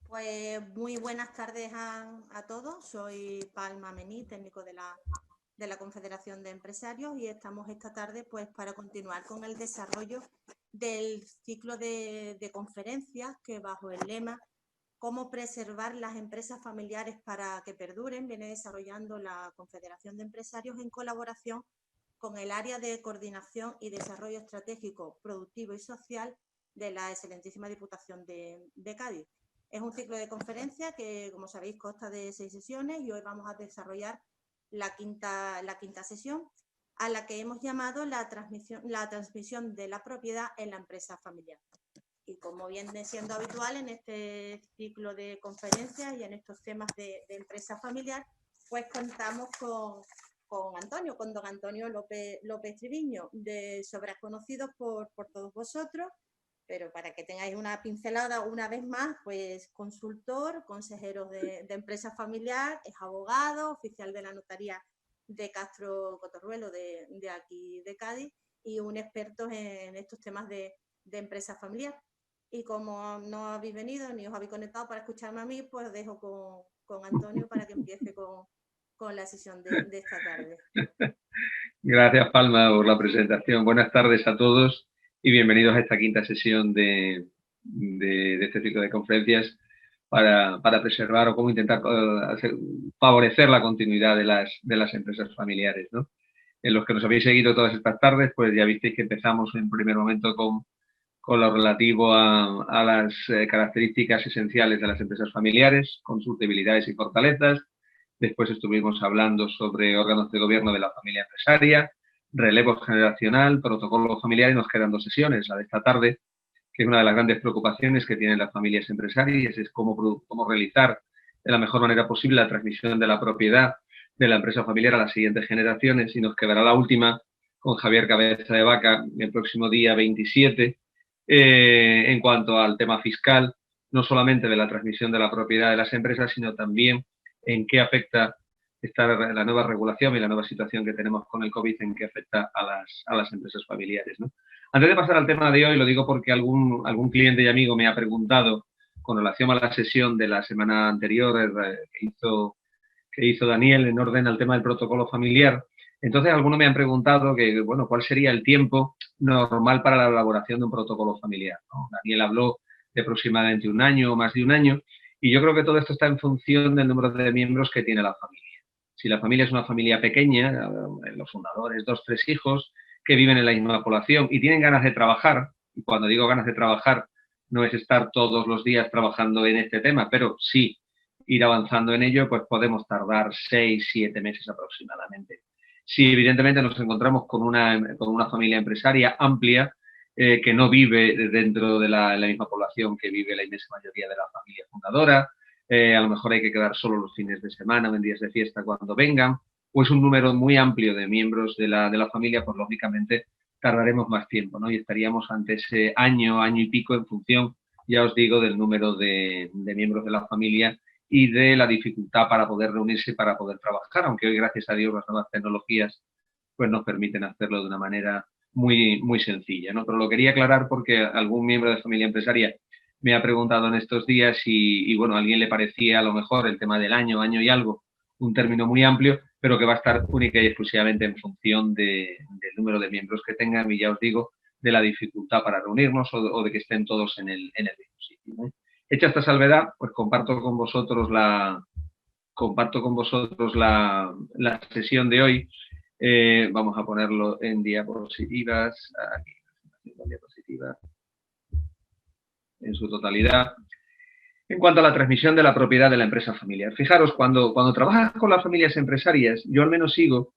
Pues muy buenas tardes a todos. Soy Palma Mení, técnico de la Confederación de Empresarios, y estamos esta tarde pues para continuar con el desarrollo del ciclo de conferencias que, bajo el lema "Cómo preservar las empresas familiares para que perduren", viene desarrollando la Confederación de Empresarios en colaboración con el área de coordinación y desarrollo estratégico, productivo y social de la excelentísima Diputación de Cádiz. Es un ciclo de conferencias que, como sabéis, consta de 6 sesiones, y hoy vamos a desarrollar la quinta sesión, a la que hemos llamado la transmisión de la propiedad en la empresa familiar. Y como viene siendo habitual en este ciclo de conferencias y en estos temas de empresa familiar, pues contamos con don Antonio López Triviño, de sobras conocidos por todos vosotros, pero para que tengáis una pincelada una vez más, pues consultor, consejero de empresa familiar, es abogado, oficial de la notaría de Castro Cotorruelo, de aquí de Cádiz, y un experto en estos temas de empresa familiar. Y como no habéis venido ni os habéis conectado para escucharme a mí, pues os dejo con Antonio para que empiece con la sesión de esta tarde. Gracias, Palma, por la presentación. Buenas tardes a todos y bienvenidos a esta quinta sesión de este ciclo de conferencias para preservar o cómo intentar favorecer la continuidad de las empresas familiares, ¿no? En los que nos habéis seguido todas estas tardes, pues ya visteis que empezamos en primer momento con lo relativo a las características esenciales de las empresas familiares, con sus debilidades y fortalezas. Después estuvimos hablando sobre órganos de gobierno de la familia empresaria, relevo generacional, protocolo familiar, y nos quedan 2 sesiones. La de esta tarde, que es una de las grandes preocupaciones que tienen las familias empresarias, es cómo realizar de la mejor manera posible la transmisión de la propiedad de la empresa familiar a las siguientes generaciones, y nos quedará la última con Javier Cabeza de Vaca el próximo día 27, en cuanto al tema fiscal, no solamente de la transmisión de la propiedad de las empresas, sino también en qué afecta la nueva regulación y la nueva situación que tenemos con el COVID, en qué afecta a las empresas familiares, ¿no? Antes de pasar al tema de hoy, lo digo porque algún cliente y amigo me ha preguntado con relación a la sesión de la semana anterior que hizo Daniel en orden al tema del protocolo familiar. Entonces, algunos me han preguntado cuál sería el tiempo normal para la elaboración de un protocolo familiar, ¿no? Daniel habló de aproximadamente 1 año o más de 1 año, y yo creo que todo esto está en función del número de miembros que tiene la familia. Si la familia es una familia pequeña, los fundadores, 2, 3 hijos, que viven en la misma población y tienen ganas de trabajar, y cuando digo ganas de trabajar, no es estar todos los días trabajando en este tema, pero sí ir avanzando en ello, pues podemos tardar 6, 7 meses aproximadamente. Si evidentemente nos encontramos con una familia empresaria amplia, que no vive dentro de la misma población que vive la inmensa mayoría de la familia fundadora, a lo mejor hay que quedar solo los fines de semana o en días de fiesta cuando vengan, o es un número muy amplio de miembros de la familia, pues lógicamente tardaremos más tiempo, ¿no? Y estaríamos ante ese año y pico, en función, ya os digo, del número de miembros de la familia y de la dificultad para poder reunirse, para poder trabajar, aunque hoy, gracias a Dios, las nuevas tecnologías pues nos permiten hacerlo de una manera muy, muy sencilla, ¿no? Pero lo quería aclarar porque algún miembro de familia empresaria me ha preguntado en estos días y bueno, a alguien le parecía a lo mejor el tema del año y algo, un término muy amplio, pero que va a estar única y exclusivamente en función del número de miembros que tengan, y ya os digo, de la dificultad para reunirnos o de que estén todos en el mismo sitio, ¿no? Hecha esta salvedad, pues comparto con vosotros la sesión de hoy. Vamos a ponerlo en diapositivas, aquí, diapositivas, en su totalidad. En cuanto a la transmisión de la propiedad de la empresa familiar, fijaros, cuando trabajas con las familias empresarias, yo al menos sigo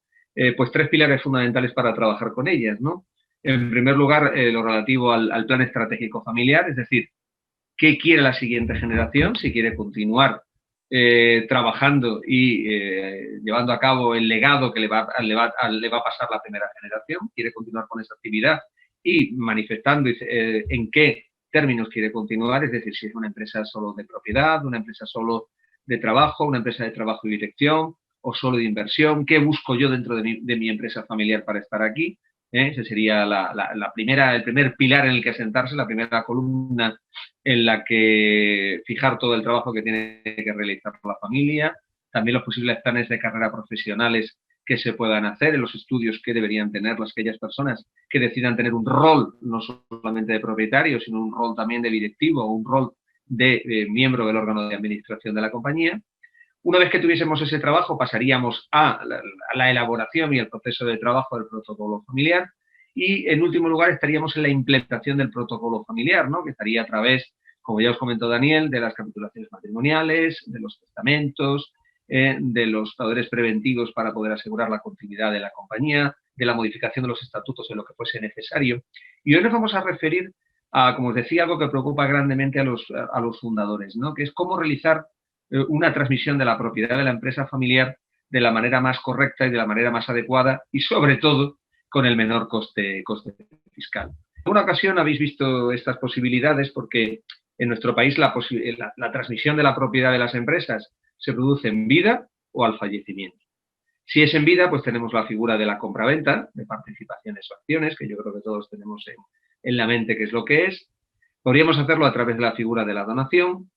pues 3 pilares fundamentales para trabajar con ellas, ¿no? En primer lugar, lo relativo al plan estratégico familiar, es decir, qué quiere la siguiente generación, si quiere continuar trabajando y llevando a cabo el legado que le va a pasar la primera generación, quiere continuar con esa actividad y manifestando en qué términos quiere continuar, es decir, si es una empresa solo de propiedad, una empresa solo de trabajo, una empresa de trabajo y dirección o solo de inversión, qué busco yo dentro de mi empresa familiar para estar aquí. Ese sería el primer pilar en el que asentarse, la primera columna en la que fijar todo el trabajo que tiene que realizar la familia, también los posibles planes de carrera profesionales que se puedan hacer, en los estudios que deberían tener aquellas personas que decidan tener un rol, no solamente de propietario, sino un rol también de directivo o un rol de miembro del órgano de administración de la compañía. Una vez que tuviésemos ese trabajo, pasaríamos a la elaboración y el proceso de trabajo del protocolo familiar y, en último lugar, estaríamos en la implementación del protocolo familiar, ¿no? Que estaría a través, como ya os comentó Daniel, de las capitulaciones matrimoniales, de los testamentos, de los poderes preventivos para poder asegurar la continuidad de la compañía, de la modificación de los estatutos en lo que fuese necesario. Y hoy nos vamos a referir a, como os decía, algo que preocupa grandemente a los fundadores, ¿no? Que es cómo realizar una transmisión de la propiedad de la empresa familiar de la manera más correcta y de la manera más adecuada y, sobre todo, con el menor coste fiscal. En una ocasión habéis visto estas posibilidades porque en nuestro país la transmisión de la propiedad de las empresas se produce en vida o al fallecimiento. Si es en vida, pues tenemos la figura de la compraventa, de participaciones o acciones, que yo creo que todos tenemos en la mente qué es lo que es. Podríamos hacerlo a través de la figura de la donación.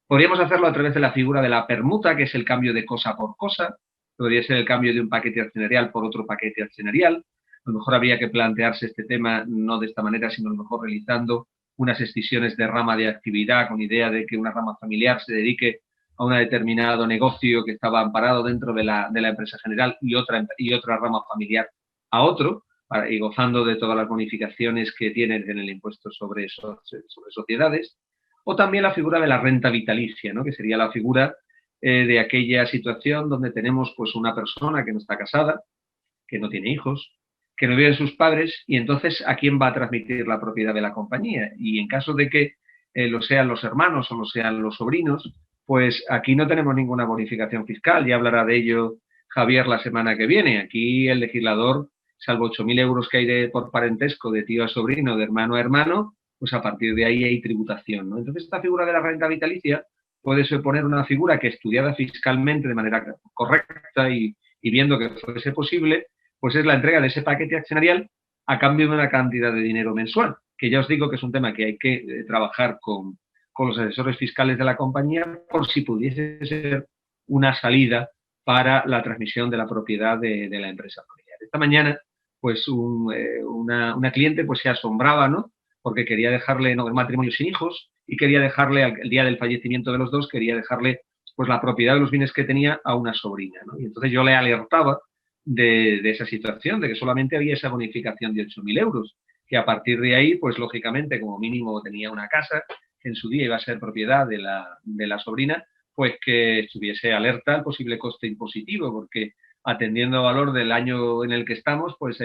Podríamos hacerlo a través de la figura de la permuta, que es el cambio de cosa por cosa. Podría ser el cambio de un paquete accionarial por otro paquete accionarial. A lo mejor habría que plantearse este tema no de esta manera, sino a lo mejor realizando unas escisiones de rama de actividad con idea de que una rama familiar se dedique a un determinado negocio que estaba amparado dentro de la empresa general y otra rama familiar a otro, y gozando de todas las bonificaciones que tienen en el impuesto sobre sociedades. O también la figura de la renta vitalicia, ¿no? Que sería la figura de aquella situación donde tenemos pues una persona que no está casada, que no tiene hijos, que no viven sus padres, y entonces ¿a quién va a transmitir la propiedad de la compañía? Y en caso de que lo sean los hermanos o lo sean los sobrinos, pues aquí no tenemos ninguna bonificación fiscal, ya hablará de ello Javier la semana que viene. Aquí el legislador, salvo 8.000 euros que hay por parentesco de tío a sobrino, de hermano a hermano, pues a partir de ahí hay tributación, ¿no? Entonces esta figura de la renta vitalicia puede suponer una figura que, estudiada fiscalmente de manera correcta y viendo que fuese posible, pues es la entrega de ese paquete accionarial a cambio de una cantidad de dinero mensual, que ya os digo que es un tema que hay que trabajar con los asesores fiscales de la compañía por si pudiese ser una salida para la transmisión de la propiedad de la empresa familiar. Esta mañana, pues una cliente pues se asombraba, ¿no? Porque quería dejarle, no, el matrimonio sin hijos, y quería dejarle, el día del fallecimiento de los dos, quería dejarle pues la propiedad de los bienes que tenía a una sobrina, ¿no? Y entonces yo le alertaba de esa situación, de que solamente había esa bonificación de 8.000 euros, que a partir de ahí, pues lógicamente, como mínimo tenía una casa, que en su día iba a ser propiedad de la sobrina, pues que estuviese alerta al posible coste impositivo, porque atendiendo al valor del año en el que estamos, pues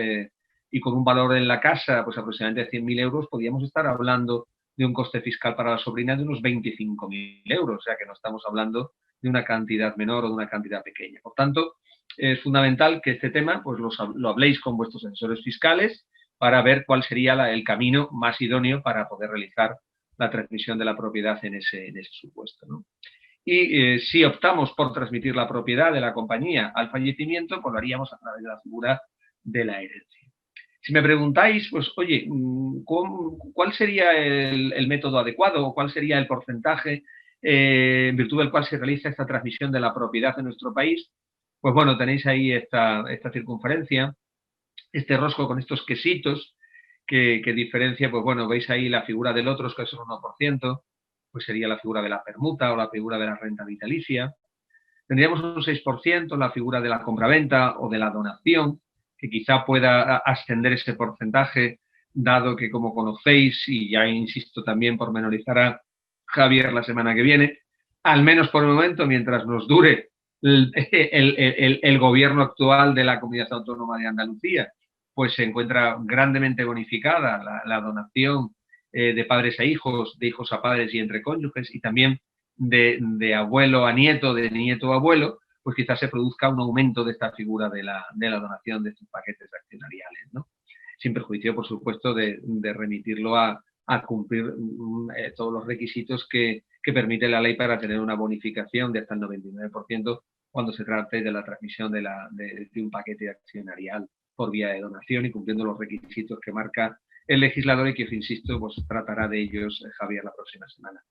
y con un valor en la casa, pues aproximadamente 100.000 euros, podríamos estar hablando de un coste fiscal para la sobrina de unos 25.000 euros, o sea que no estamos hablando de una cantidad menor o de una cantidad pequeña. Por tanto, es fundamental que este tema pues lo habléis con vuestros asesores fiscales para ver cuál sería el camino más idóneo para poder realizar la transmisión de la propiedad en ese supuesto, ¿no? Y si optamos por transmitir la propiedad de la compañía al fallecimiento, pues lo haríamos a través de la figura de la herencia. Si me preguntáis, pues, oye, ¿cuál sería el método adecuado o cuál sería el porcentaje en virtud del cual se realiza esta transmisión de la propiedad en nuestro país? Pues bueno, tenéis ahí esta circunferencia, este rosco con estos quesitos que diferencia, pues bueno, veis ahí la figura del otro, que es un 1%, pues sería la figura de la permuta o la figura de la renta vitalicia. Tendríamos un 6% la figura de la compraventa o de la donación, que quizá pueda ascender ese porcentaje, dado que, como conocéis, y ya insisto también pormenorizará Javier la semana que viene, al menos por el momento, mientras nos dure el gobierno actual de la Comunidad Autónoma de Andalucía, pues se encuentra grandemente bonificada la donación de padres a hijos, de hijos a padres y entre cónyuges, y también de abuelo a nieto, de nieto a abuelo, pues quizás se produzca un aumento de esta figura de la donación de estos paquetes accionariales, ¿no? Sin perjuicio, por supuesto, de remitirlo a cumplir todos los requisitos que permite la ley para tener una bonificación de hasta el 99% cuando se trate de la transmisión de un paquete accionarial por vía de donación y cumpliendo los requisitos que marca el legislador y que, insisto, pues tratará de ellos Javier la próxima semana.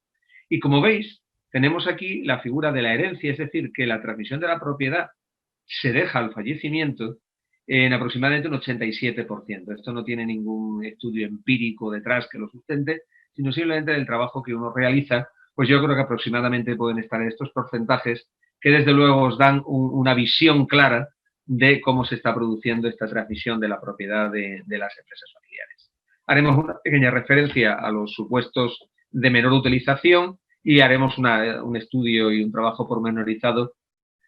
Y como veis, tenemos aquí la figura de la herencia, es decir, que la transmisión de la propiedad se deja al fallecimiento en aproximadamente un 87%. Esto no tiene ningún estudio empírico detrás que lo sustente, sino simplemente del trabajo que uno realiza, pues yo creo que aproximadamente pueden estar en estos porcentajes que desde luego os dan una visión clara de cómo se está produciendo esta transmisión de la propiedad de las empresas familiares. Haremos una pequeña referencia a los supuestos de menor utilización y haremos un estudio y un trabajo pormenorizado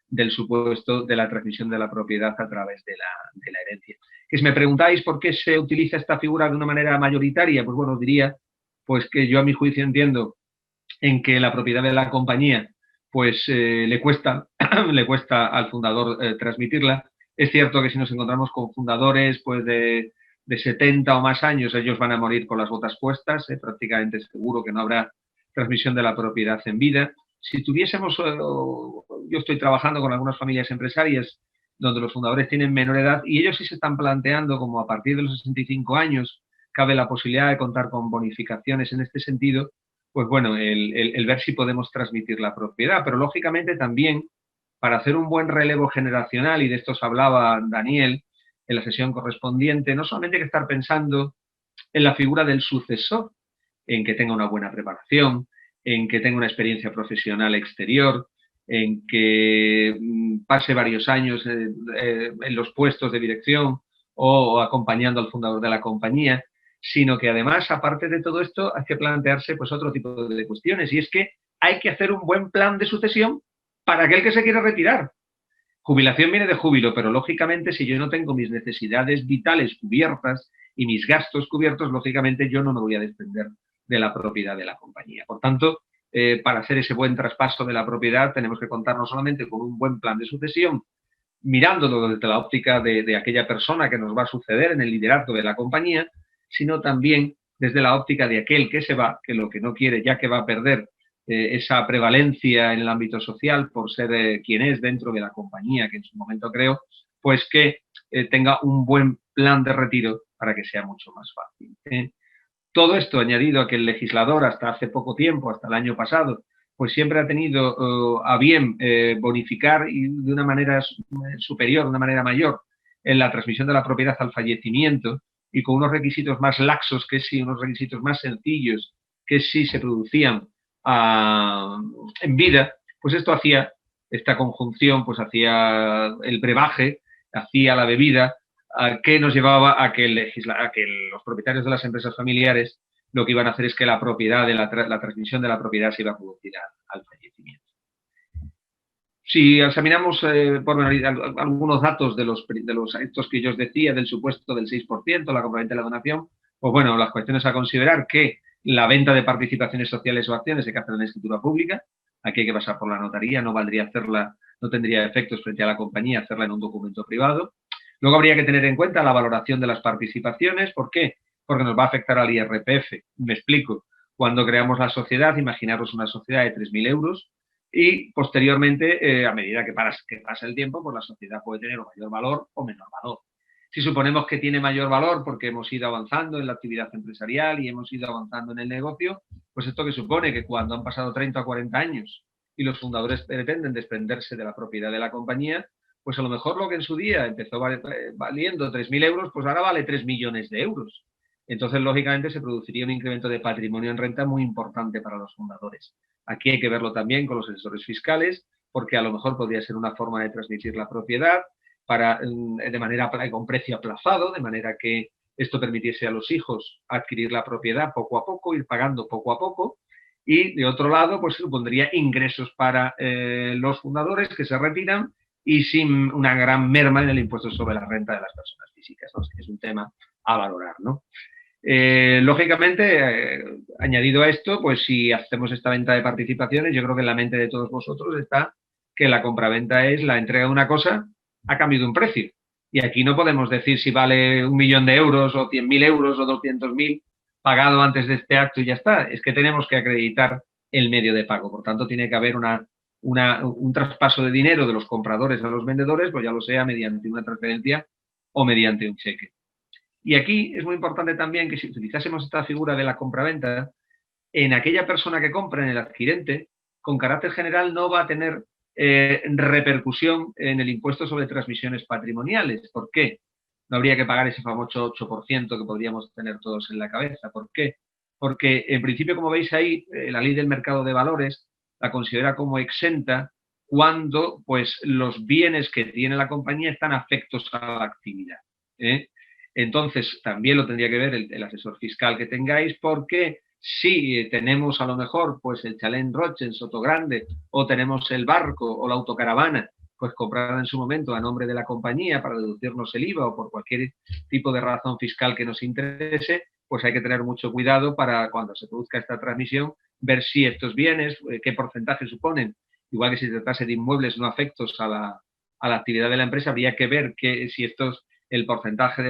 del supuesto de la transmisión de la propiedad a través de la herencia. Que si me preguntáis por qué se utiliza esta figura de una manera mayoritaria, pues bueno, os diría pues que yo a mi juicio entiendo en que la propiedad de la compañía pues le cuesta al fundador transmitirla. Es cierto que si nos encontramos con fundadores pues de 70 o más años, ellos van a morir con las botas puestas, prácticamente seguro que no habrá transmisión de la propiedad en vida. Si tuviésemos, yo estoy trabajando con algunas familias empresarias donde los fundadores tienen menor edad y ellos sí se están planteando como a partir de los 65 años cabe la posibilidad de contar con bonificaciones en este sentido, pues bueno, el ver si podemos transmitir la propiedad, pero lógicamente también para hacer un buen relevo generacional, y de esto os hablaba Daniel en la sesión correspondiente, no solamente hay que estar pensando en la figura del sucesor, en que tenga una buena preparación, en que tenga una experiencia profesional exterior, en que pase varios años en los puestos de dirección o acompañando al fundador de la compañía, sino que además, aparte de todo esto, hay que plantearse pues otro tipo de cuestiones, y es que hay que hacer un buen plan de sucesión para aquel que se quiera retirar. Jubilación viene de júbilo, pero lógicamente si yo no tengo mis necesidades vitales cubiertas y mis gastos cubiertos, lógicamente yo no me voy a desprender de la propiedad de la compañía. Por tanto, para hacer ese buen traspaso de la propiedad tenemos que contar no solamente con un buen plan de sucesión, mirándolo desde la óptica de aquella persona que nos va a suceder en el liderazgo de la compañía, sino también desde la óptica de aquel que se va, que lo que no quiere, ya que va a perder esa prevalencia en el ámbito social por ser quien es dentro de la compañía, que en su momento creo, pues que tenga un buen plan de retiro para que sea mucho más fácil. Todo esto añadido a que el legislador hasta hace poco tiempo, hasta el año pasado, pues siempre ha tenido a bien bonificar y de una manera superior, de una manera mayor, en la transmisión de la propiedad al fallecimiento y con unos requisitos más laxos que sí, unos requisitos más sencillos que sí se producían en vida, pues esto hacía, esta conjunción, pues hacía el brebaje, hacía la bebida, que nos llevaba a que los propietarios de las empresas familiares lo que iban a hacer es que la propiedad, la transmisión de la propiedad se iba a producir al fallecimiento. Si examinamos algunos datos de los actos que yo os decía, del supuesto del 6%, la compraventa de la donación, pues bueno, las cuestiones a considerar que la venta de participaciones sociales o acciones hay que hacerla en escritura pública, aquí hay que pasar por la notaría, no valdría hacerla, no tendría efectos frente a la compañía hacerla en un documento privado. Luego habría que tener en cuenta la valoración de las participaciones. ¿Por qué? Porque nos va a afectar al IRPF. Me explico. Cuando creamos la sociedad, imaginaros una sociedad de 3.000 euros y posteriormente, a medida que pasa el tiempo, pues la sociedad puede tener un mayor valor o menor valor. Si suponemos que tiene mayor valor porque hemos ido avanzando en la actividad empresarial y hemos ido avanzando en el negocio, pues esto que supone que cuando han pasado 30 o 40 años y los fundadores pretenden desprenderse de la propiedad de la compañía, pues a lo mejor lo que en su día empezó valiendo 3.000 euros, pues ahora vale 3 millones de euros. Entonces, lógicamente, se produciría un incremento de patrimonio en renta muy importante para los fundadores. Aquí hay que verlo también con los asesores fiscales, porque a lo mejor podría ser una forma de transmitir la propiedad de manera con precio aplazado, de manera que esto permitiese a los hijos adquirir la propiedad poco a poco, ir pagando poco a poco, y de otro lado, pues supondría ingresos para los fundadores que se retiran y sin una gran merma en el impuesto sobre la renta de las personas físicas. ¿No? Es un tema a valorar, ¿no? Lógicamente, añadido a esto, pues si hacemos esta venta de participaciones, yo creo que en la mente de todos vosotros está que la compraventa es la entrega de una cosa a cambio de un precio. Y aquí no podemos decir si vale 1 millón de euros o 100.000 euros o 200.000 pagado antes de este acto y ya está. Es que tenemos que acreditar el medio de pago. Por tanto, tiene que haber un traspaso de dinero de los compradores a los vendedores, pues ya lo sea mediante una transferencia o mediante un cheque. Y aquí es muy importante también que si utilizásemos esta figura de la compraventa, en aquella persona que compra, en el adquirente, con carácter general no va a tener repercusión en el impuesto sobre transmisiones patrimoniales. ¿Por qué? No habría que pagar ese famoso 8% que podríamos tener todos en la cabeza. ¿Por qué? Porque, en principio, como veis ahí, la ley del mercado de valores la considera como exenta cuando pues, los bienes que tiene la compañía están afectos a la actividad. Entonces, también lo tendría que ver el asesor fiscal que tengáis, porque si tenemos a lo mejor pues el chalet en Roche, en Sotogrande, o tenemos el barco o la autocaravana, pues comprada en su momento a nombre de la compañía para deducirnos el IVA o por cualquier tipo de razón fiscal que nos interese, pues hay que tener mucho cuidado para cuando se produzca esta transmisión, ver si estos bienes, qué porcentaje suponen, igual que si se tratase de inmuebles no afectos a la actividad de la empresa, habría que ver que si el porcentaje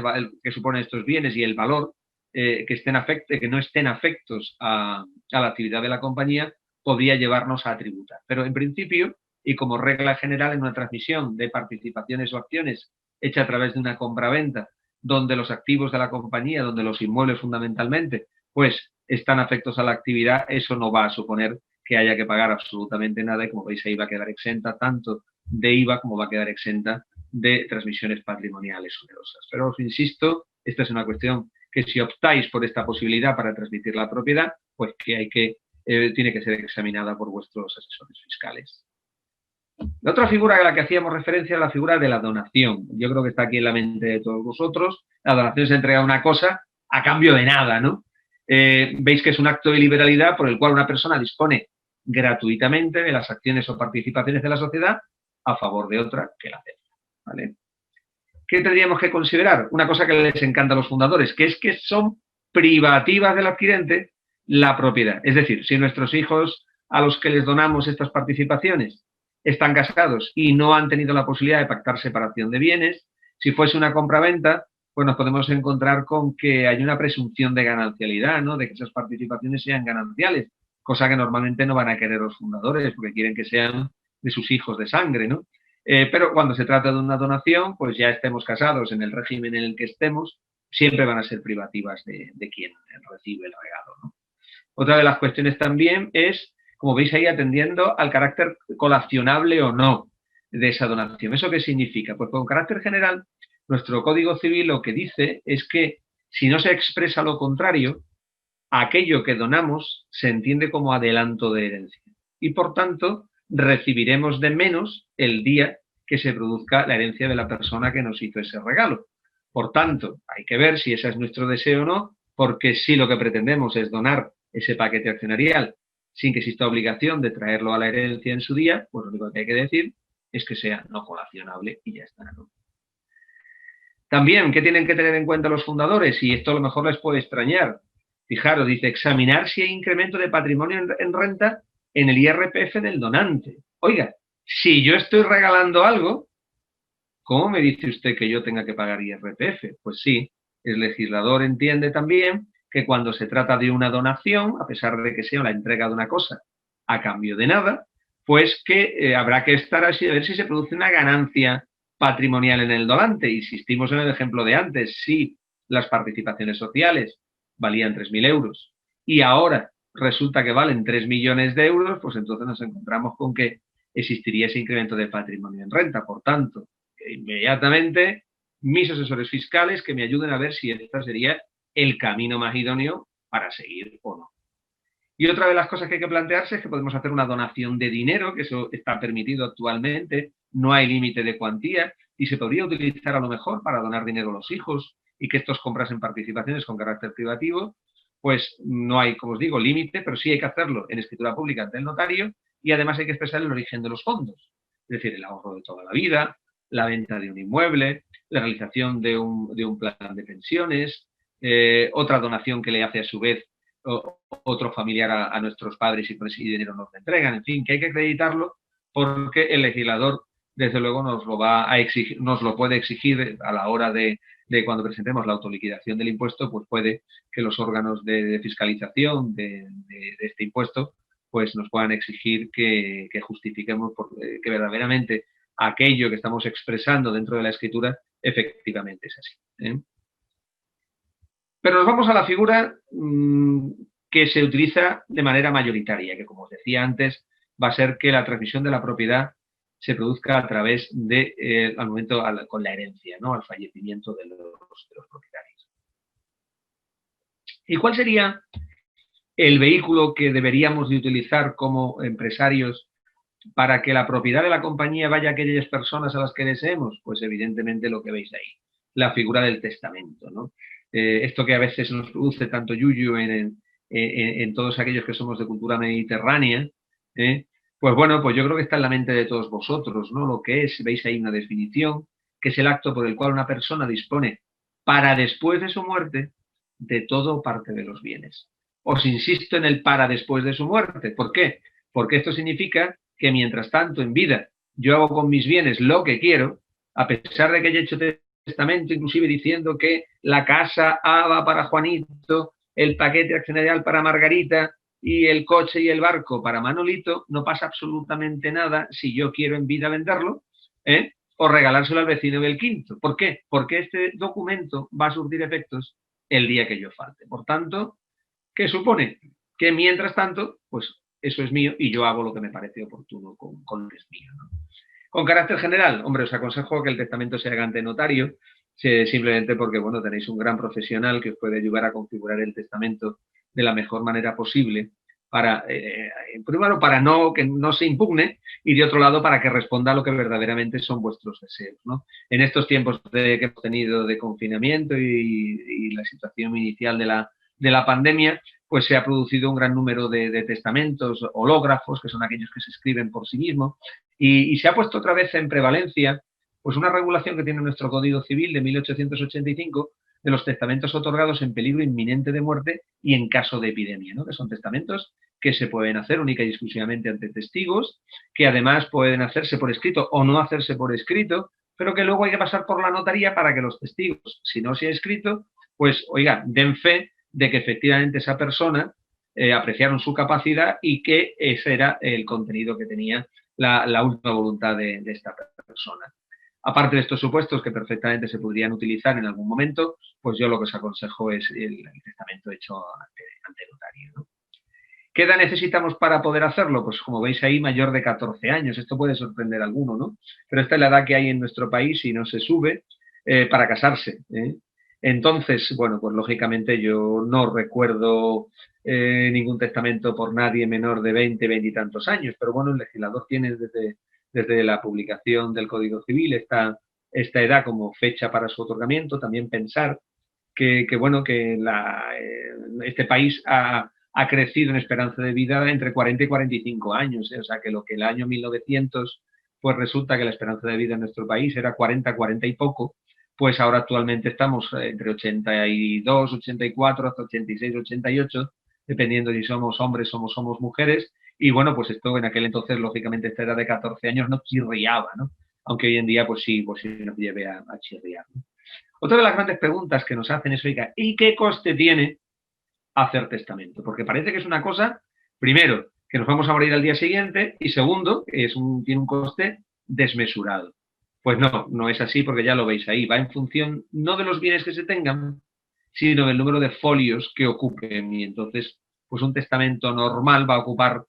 que suponen estos bienes y el valor que no estén afectos a la actividad de la compañía, podría llevarnos a tributar. Pero en principio, y como regla general, en una transmisión de participaciones o acciones hecha a través de una compraventa, donde los activos de la compañía, donde los inmuebles fundamentalmente, pues están afectos a la actividad, eso no va a suponer que haya que pagar absolutamente nada y, como veis, ahí va a quedar exenta tanto de IVA como va a quedar exenta de transmisiones patrimoniales onerosas. Pero os insisto, esta es una cuestión que si optáis por esta posibilidad para transmitir la propiedad, pues que tiene que ser examinada por vuestros asesores fiscales. La otra figura a la que hacíamos referencia es la figura de la donación. Yo creo que está aquí en la mente de todos vosotros. La donación se entrega una cosa a cambio de nada, ¿no? Veis que es un acto de liberalidad por el cual una persona dispone gratuitamente de las acciones o participaciones de la sociedad a favor de otra que la acepta, ¿vale? ¿Qué tendríamos que considerar? Una cosa que les encanta a los fundadores, que es que son privativas del adquirente la propiedad. Es decir, si nuestros hijos a los que les donamos estas participaciones están casados y no han tenido la posibilidad de pactar separación de bienes, si fuese una compraventa, pues nos podemos encontrar con que hay una presunción de ganancialidad, ¿no? De que esas participaciones sean gananciales, cosa que normalmente no van a querer los fundadores porque quieren que sean de sus hijos de sangre, ¿no? Pero cuando se trata de una donación, pues ya estemos casados en el régimen en el que estemos, siempre van a ser privativas de quien recibe el regalo, ¿no? Otra de las cuestiones también es, como veis ahí, atendiendo al carácter colacionable o no de esa donación. ¿Eso qué significa? Pues con carácter general, nuestro Código Civil lo que dice es que si no se expresa lo contrario, aquello que donamos se entiende como adelanto de herencia. Y por tanto, recibiremos de menos el día que se produzca la herencia de la persona que nos hizo ese regalo. Por tanto, hay que ver si ese es nuestro deseo o no, porque si lo que pretendemos es donar ese paquete accionarial sin que exista obligación de traerlo a la herencia en su día, pues lo único que hay que decir es que sea no colacionable y ya está, ¿no? También, ¿qué tienen que tener en cuenta los fundadores? Y esto a lo mejor les puede extrañar. Fijaros, dice, examinar si hay incremento de patrimonio en renta en el IRPF del donante. Oiga, si yo estoy regalando algo, ¿cómo me dice usted que yo tenga que pagar IRPF? Pues sí, el legislador entiende también que cuando se trata de una donación, a pesar de que sea la entrega de una cosa a cambio de nada, pues que habrá que estar así a ver si se produce una ganancia patrimonial en el donante. Insistimos en el ejemplo de antes, si las participaciones sociales valían 3.000 euros y ahora resulta que valen 3 millones de euros, pues entonces nos encontramos con que existiría ese incremento de patrimonio en renta. Por tanto, inmediatamente mis asesores fiscales que me ayuden a ver si este sería el camino más idóneo para seguir o no. Y otra de las cosas que hay que plantearse es que podemos hacer una donación de dinero, que eso está permitido actualmente, no hay límite de cuantía y se podría utilizar a lo mejor para donar dinero a los hijos y que estos comprasen participaciones con carácter privativo, pues no hay, como os digo, límite, pero sí hay que hacerlo en escritura pública ante el notario y además hay que expresar el origen de los fondos, es decir, el ahorro de toda la vida, la venta de un inmueble, la realización de un plan de pensiones, otra donación que le hace a su vez otro familiar a nuestros padres y por ese dinero nos lo entregan, en fin, que hay que acreditarlo porque el legislador desde luego nos lo va a exigir, nos lo puede exigir a la hora de cuando presentemos la autoliquidación del impuesto, pues puede que los órganos de fiscalización de este impuesto pues nos puedan exigir que justifiquemos que verdaderamente aquello que estamos expresando dentro de la escritura efectivamente es así. Pero nos vamos a la figura que se utiliza de manera mayoritaria, que como os decía antes, va a ser que la transmisión de la propiedad se produzca a través de, al momento, con la herencia, ¿no? Al fallecimiento de los propietarios. ¿Y cuál sería el vehículo que deberíamos de utilizar como empresarios para que la propiedad de la compañía vaya a aquellas personas a las que deseemos? Pues evidentemente lo que veis ahí, la figura del testamento, ¿no? Esto que a veces nos produce tanto yuyu en todos aquellos que somos de cultura mediterránea, pues bueno, pues yo creo que está en la mente de todos vosotros, ¿no? Lo que es, veis ahí una definición, que es el acto por el cual una persona dispone para después de su muerte de todo o parte de los bienes. Os insisto en el para después de su muerte. ¿Por qué? Porque esto significa que mientras tanto en vida yo hago con mis bienes lo que quiero, a pesar de que haya hecho testamento, inclusive diciendo que la casa A va para Juanito, el paquete accionarial para Margarita y el coche y el barco para Manolito, no pasa absolutamente nada si yo quiero en vida venderlo, o regalárselo al vecino del quinto. ¿Por qué? Porque este documento va a surtir efectos el día que yo falte. Por tanto, ¿qué supone? Que mientras tanto, pues eso es mío y yo hago lo que me parece oportuno con lo que es mío, ¿no? Con carácter general, hombre, os aconsejo que el testamento se haga ante notario, simplemente porque, bueno, tenéis un gran profesional que os puede ayudar a configurar el testamento de la mejor manera posible para, primero, para que no se impugne y, de otro lado, para que responda a lo que verdaderamente son vuestros deseos, ¿no? En estos tiempos que hemos tenido de confinamiento y la situación inicial de la pandemia, pues se ha producido un gran número de testamentos hológrafos, que son aquellos que se escriben por sí mismos, y se ha puesto otra vez en prevalencia pues una regulación que tiene nuestro Código Civil de 1885 de los testamentos otorgados en peligro inminente de muerte y en caso de epidemia, ¿no? Que son testamentos que se pueden hacer única y exclusivamente ante testigos, que además pueden hacerse por escrito o no hacerse por escrito, pero que luego hay que pasar por la notaría para que los testigos, si no se ha escrito, pues, oiga, den fe de que efectivamente esa persona apreciaron su capacidad y que ese era el contenido que tenía la última voluntad de esta persona. Aparte de estos supuestos que perfectamente se podrían utilizar en algún momento, pues yo lo que os aconsejo es el testamento hecho ante notario, ¿no? ¿Qué edad necesitamos para poder hacerlo? Pues como veis ahí, mayor de 14 años. Esto puede sorprender a alguno, ¿no? Pero esta es la edad que hay en nuestro país y no se sube para casarse, ¿eh? Entonces, bueno, pues lógicamente yo no recuerdo ningún testamento por nadie menor de 20 y tantos años, pero bueno, el legislador tiene desde la publicación del Código Civil esta edad como fecha para su otorgamiento. También pensar que bueno, que este país ha crecido en esperanza de vida entre 40 y 45 años, o sea que lo que el año 1900 pues resulta que la esperanza de vida en nuestro país era 40 y poco, pues ahora actualmente estamos entre 82, 84, hasta 86, 88, dependiendo si somos hombres o somos mujeres. Y bueno, pues esto en aquel entonces, lógicamente, esta edad de 14 años no chirriaba, ¿no? Aunque hoy en día, pues sí nos lleve a chirriar, ¿no? Otra de las grandes preguntas que nos hacen es, oiga, ¿y qué coste tiene hacer testamento? Porque parece que es una cosa, primero, que nos vamos a morir al día siguiente, y segundo, que tiene un coste desmesurado. Pues no es así, porque ya lo veis ahí. Va en función no de los bienes que se tengan, sino del número de folios que ocupen. Y entonces, pues un testamento normal va a ocupar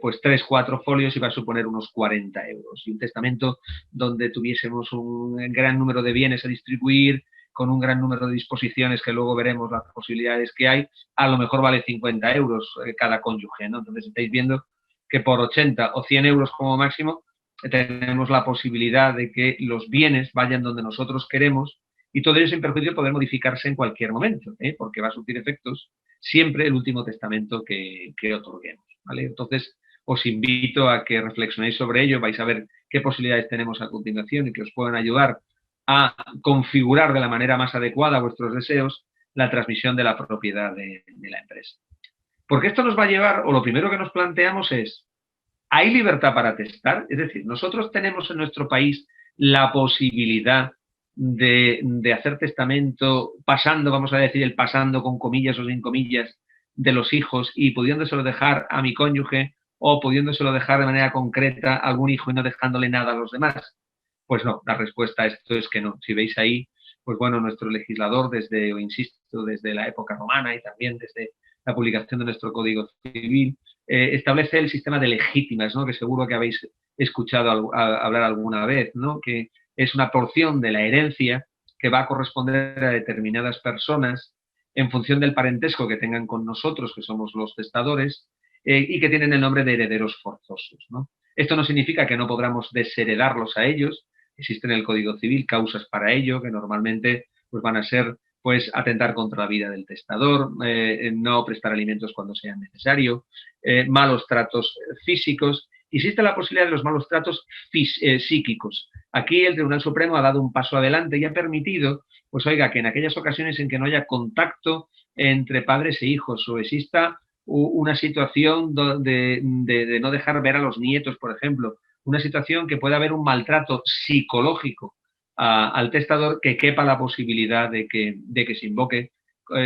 pues 3, 4 folios y va a suponer unos 40 euros. Y un testamento donde tuviésemos un gran número de bienes a distribuir, con un gran número de disposiciones, que luego veremos las posibilidades que hay, a lo mejor vale 50 euros cada cónyuge, ¿no? Entonces estáis viendo que por 80 o 100 euros como máximo tenemos la posibilidad de que los bienes vayan donde nosotros queremos, y todo ello sin perjuicio de poder modificarse en cualquier momento, porque va a surtir efectos siempre el último testamento que otorguemos, ¿vale? Entonces, os invito a que reflexionéis sobre ello. Vais a ver qué posibilidades tenemos a continuación y que os puedan ayudar a configurar de la manera más adecuada vuestros deseos la transmisión de la propiedad de la empresa. Porque esto nos va a llevar, o lo primero que nos planteamos es, ¿hay libertad para testar? Es decir, nosotros tenemos en nuestro país la posibilidad de hacer testamento pasando, vamos a decir, el pasando con comillas o sin comillas de los hijos, y pudiéndoselo dejar a mi cónyuge o pudiéndoselo dejar de manera concreta a algún hijo y no dejándole nada a los demás. Pues no, la respuesta a esto es que no. Si veis ahí, pues bueno, nuestro legislador insisto, desde la época romana y también desde la publicación de nuestro Código Civil, establece el sistema de legítimas, ¿no? Que seguro que habéis escuchado hablar alguna vez, ¿no? Que es una porción de la herencia que va a corresponder a determinadas personas en función del parentesco que tengan con nosotros, que somos los testadores, y que tienen el nombre de herederos forzosos, ¿no? Esto no significa que no podamos desheredarlos a ellos. Existen en el Código Civil causas para ello, que normalmente pues, van a ser pues, atentar contra la vida del testador, no prestar alimentos cuando sea necesario, malos tratos físicos. Existe la posibilidad de los malos tratos psíquicos. Aquí el Tribunal Supremo ha dado un paso adelante y ha permitido, pues oiga, que en aquellas ocasiones en que no haya contacto entre padres e hijos o exista una situación de no dejar ver a los nietos, por ejemplo, una situación que pueda haber un maltrato psicológico al testador, que quepa la posibilidad de que se invoque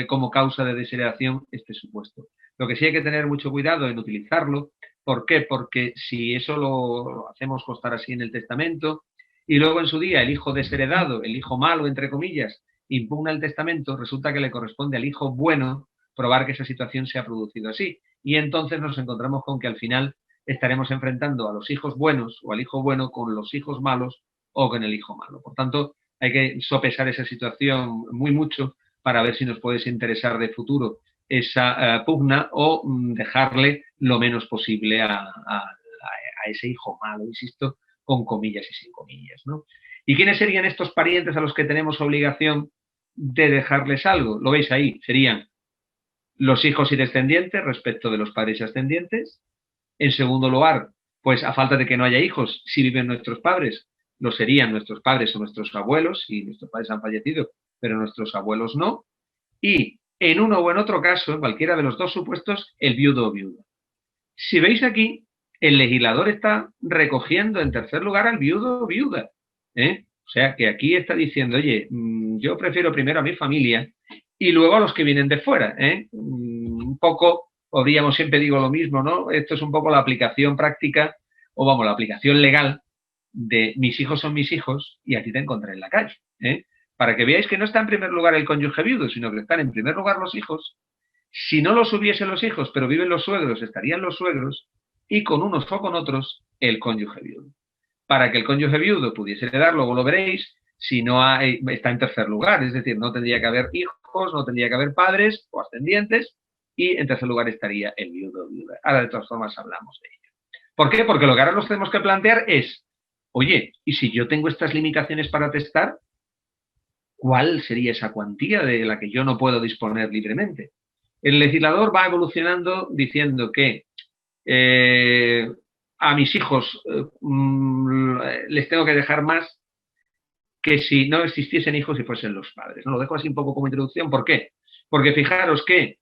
como causa de desheredación este supuesto. Lo que sí hay que tener mucho cuidado en utilizarlo. ¿Por qué? Porque si eso lo hacemos constar así en el testamento y luego en su día el hijo desheredado, el hijo malo, entre comillas, impugna el testamento, resulta que le corresponde al hijo bueno probar que esa situación se ha producido así. Y entonces nos encontramos con que al final estaremos enfrentando a los hijos buenos o al hijo bueno con los hijos malos o con el hijo malo. Por tanto, hay que sopesar esa situación muy mucho para ver si nos puede interesar de futuro esa pugna o dejarle lo menos posible a ese hijo malo, insisto, con comillas y sin comillas, ¿no? ¿Y quiénes serían estos parientes a los que tenemos obligación de dejarles algo? Lo veis ahí, serían los hijos y descendientes respecto de los padres y ascendientes. En segundo lugar, pues a falta de que no haya hijos, si viven nuestros padres, lo serían nuestros padres o nuestros abuelos, si nuestros padres han fallecido, pero nuestros abuelos no. Y en uno o en otro caso, en cualquiera de los dos supuestos, el viudo o viuda. Si veis aquí, el legislador está recogiendo en tercer lugar al viudo o viuda. O sea, que aquí está diciendo, oye, yo prefiero primero a mi familia y luego a los que vienen de fuera. Un poco, podríamos, siempre digo lo mismo, ¿no? Esto es un poco la aplicación práctica, o vamos, la aplicación legal de mis hijos son mis hijos y a ti te encontré en la calle. Para que veáis que no está en primer lugar el cónyuge viudo, sino que están en primer lugar los hijos. Si no los hubiesen los hijos, pero viven los suegros, estarían los suegros, y con unos o con otros, el cónyuge viudo. Para que el cónyuge viudo pudiese heredar, luego lo veréis, si no está en tercer lugar, es decir, no tendría que haber hijos, no tendría que haber padres o ascendientes, y en tercer lugar estaría el viudo o viuda. Ahora, de todas formas, hablamos de ello. ¿Por qué? Porque lo que ahora nos tenemos que plantear es, oye, ¿y si yo tengo estas limitaciones para testar? ¿Cuál sería esa cuantía de la que yo no puedo disponer libremente? El legislador va evolucionando diciendo que a mis hijos les tengo que dejar más que si no existiesen hijos y fuesen los padres, ¿no? Lo dejo así un poco como introducción. ¿Por qué? Porque fijaros que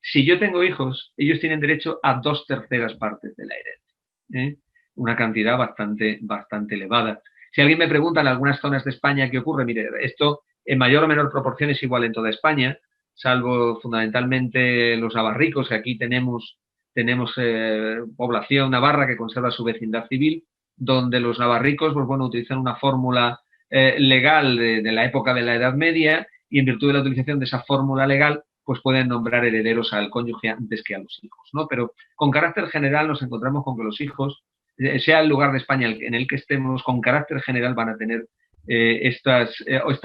si yo tengo hijos, ellos tienen derecho a 2/3 partes de la herencia. Una cantidad bastante elevada. Si alguien me pregunta en algunas zonas de España qué ocurre, mire, esto en mayor o menor proporción es igual en toda España, salvo fundamentalmente los navarricos, que aquí tenemos población navarra que conserva su vecindad civil, donde los navarricos, pues bueno, utilizan una fórmula legal de la época de la Edad Media y en virtud de la utilización de esa fórmula legal, pues pueden nombrar herederos al cónyuge antes que a los hijos, ¿no? Pero con carácter general nos encontramos con que los hijos, sea el lugar de España en el que estemos, con carácter general van a tener esta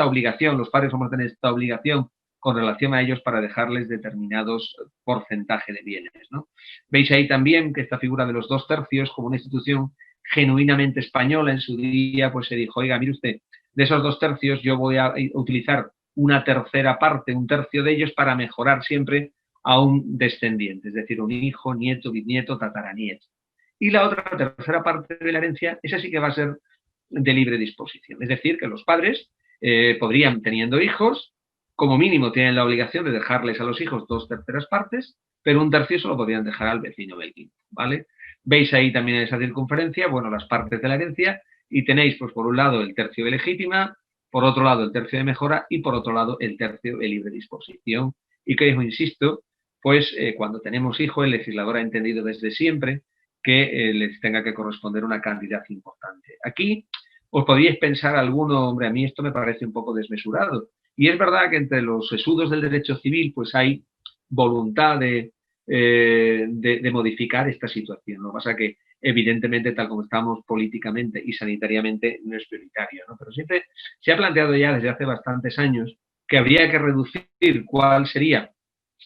obligación, los padres vamos a tener esta obligación con relación a ellos para dejarles determinados porcentaje de bienes, ¿no? Veis ahí también que esta figura de los 2/3 como una institución genuinamente española en su día, pues se dijo, oiga, mire usted, de esos 2/3 yo voy a utilizar una tercera parte, un tercio de ellos para mejorar siempre a un descendiente, es decir, un hijo, nieto, bisnieto, tataranieto. Y la otra tercera parte de la herencia, esa sí que va a ser de libre disposición. Es decir, que los padres podrían, teniendo hijos, como mínimo tienen la obligación de dejarles a los hijos 2/3 partes, pero un tercio se lo podrían dejar al vecino del quinto, ¿vale? Veis ahí también en esa circunferencia, bueno, las partes de la herencia y tenéis, pues por un lado, el tercio de legítima, por otro lado, el tercio de mejora y por otro lado, el tercio de libre disposición. Y que, insisto, pues cuando tenemos hijos, el legislador ha entendido desde siempre que les tenga que corresponder una cantidad importante. Aquí os podríais pensar alguno, hombre, a mí esto me parece un poco desmesurado. Y es verdad que entre los sesudos del derecho civil pues hay voluntad de modificar esta situación. Lo que pasa es que, evidentemente, tal como estamos políticamente y sanitariamente, no es prioritario, ¿no? Pero siempre se ha planteado ya desde hace bastantes años que habría que reducir cuál sería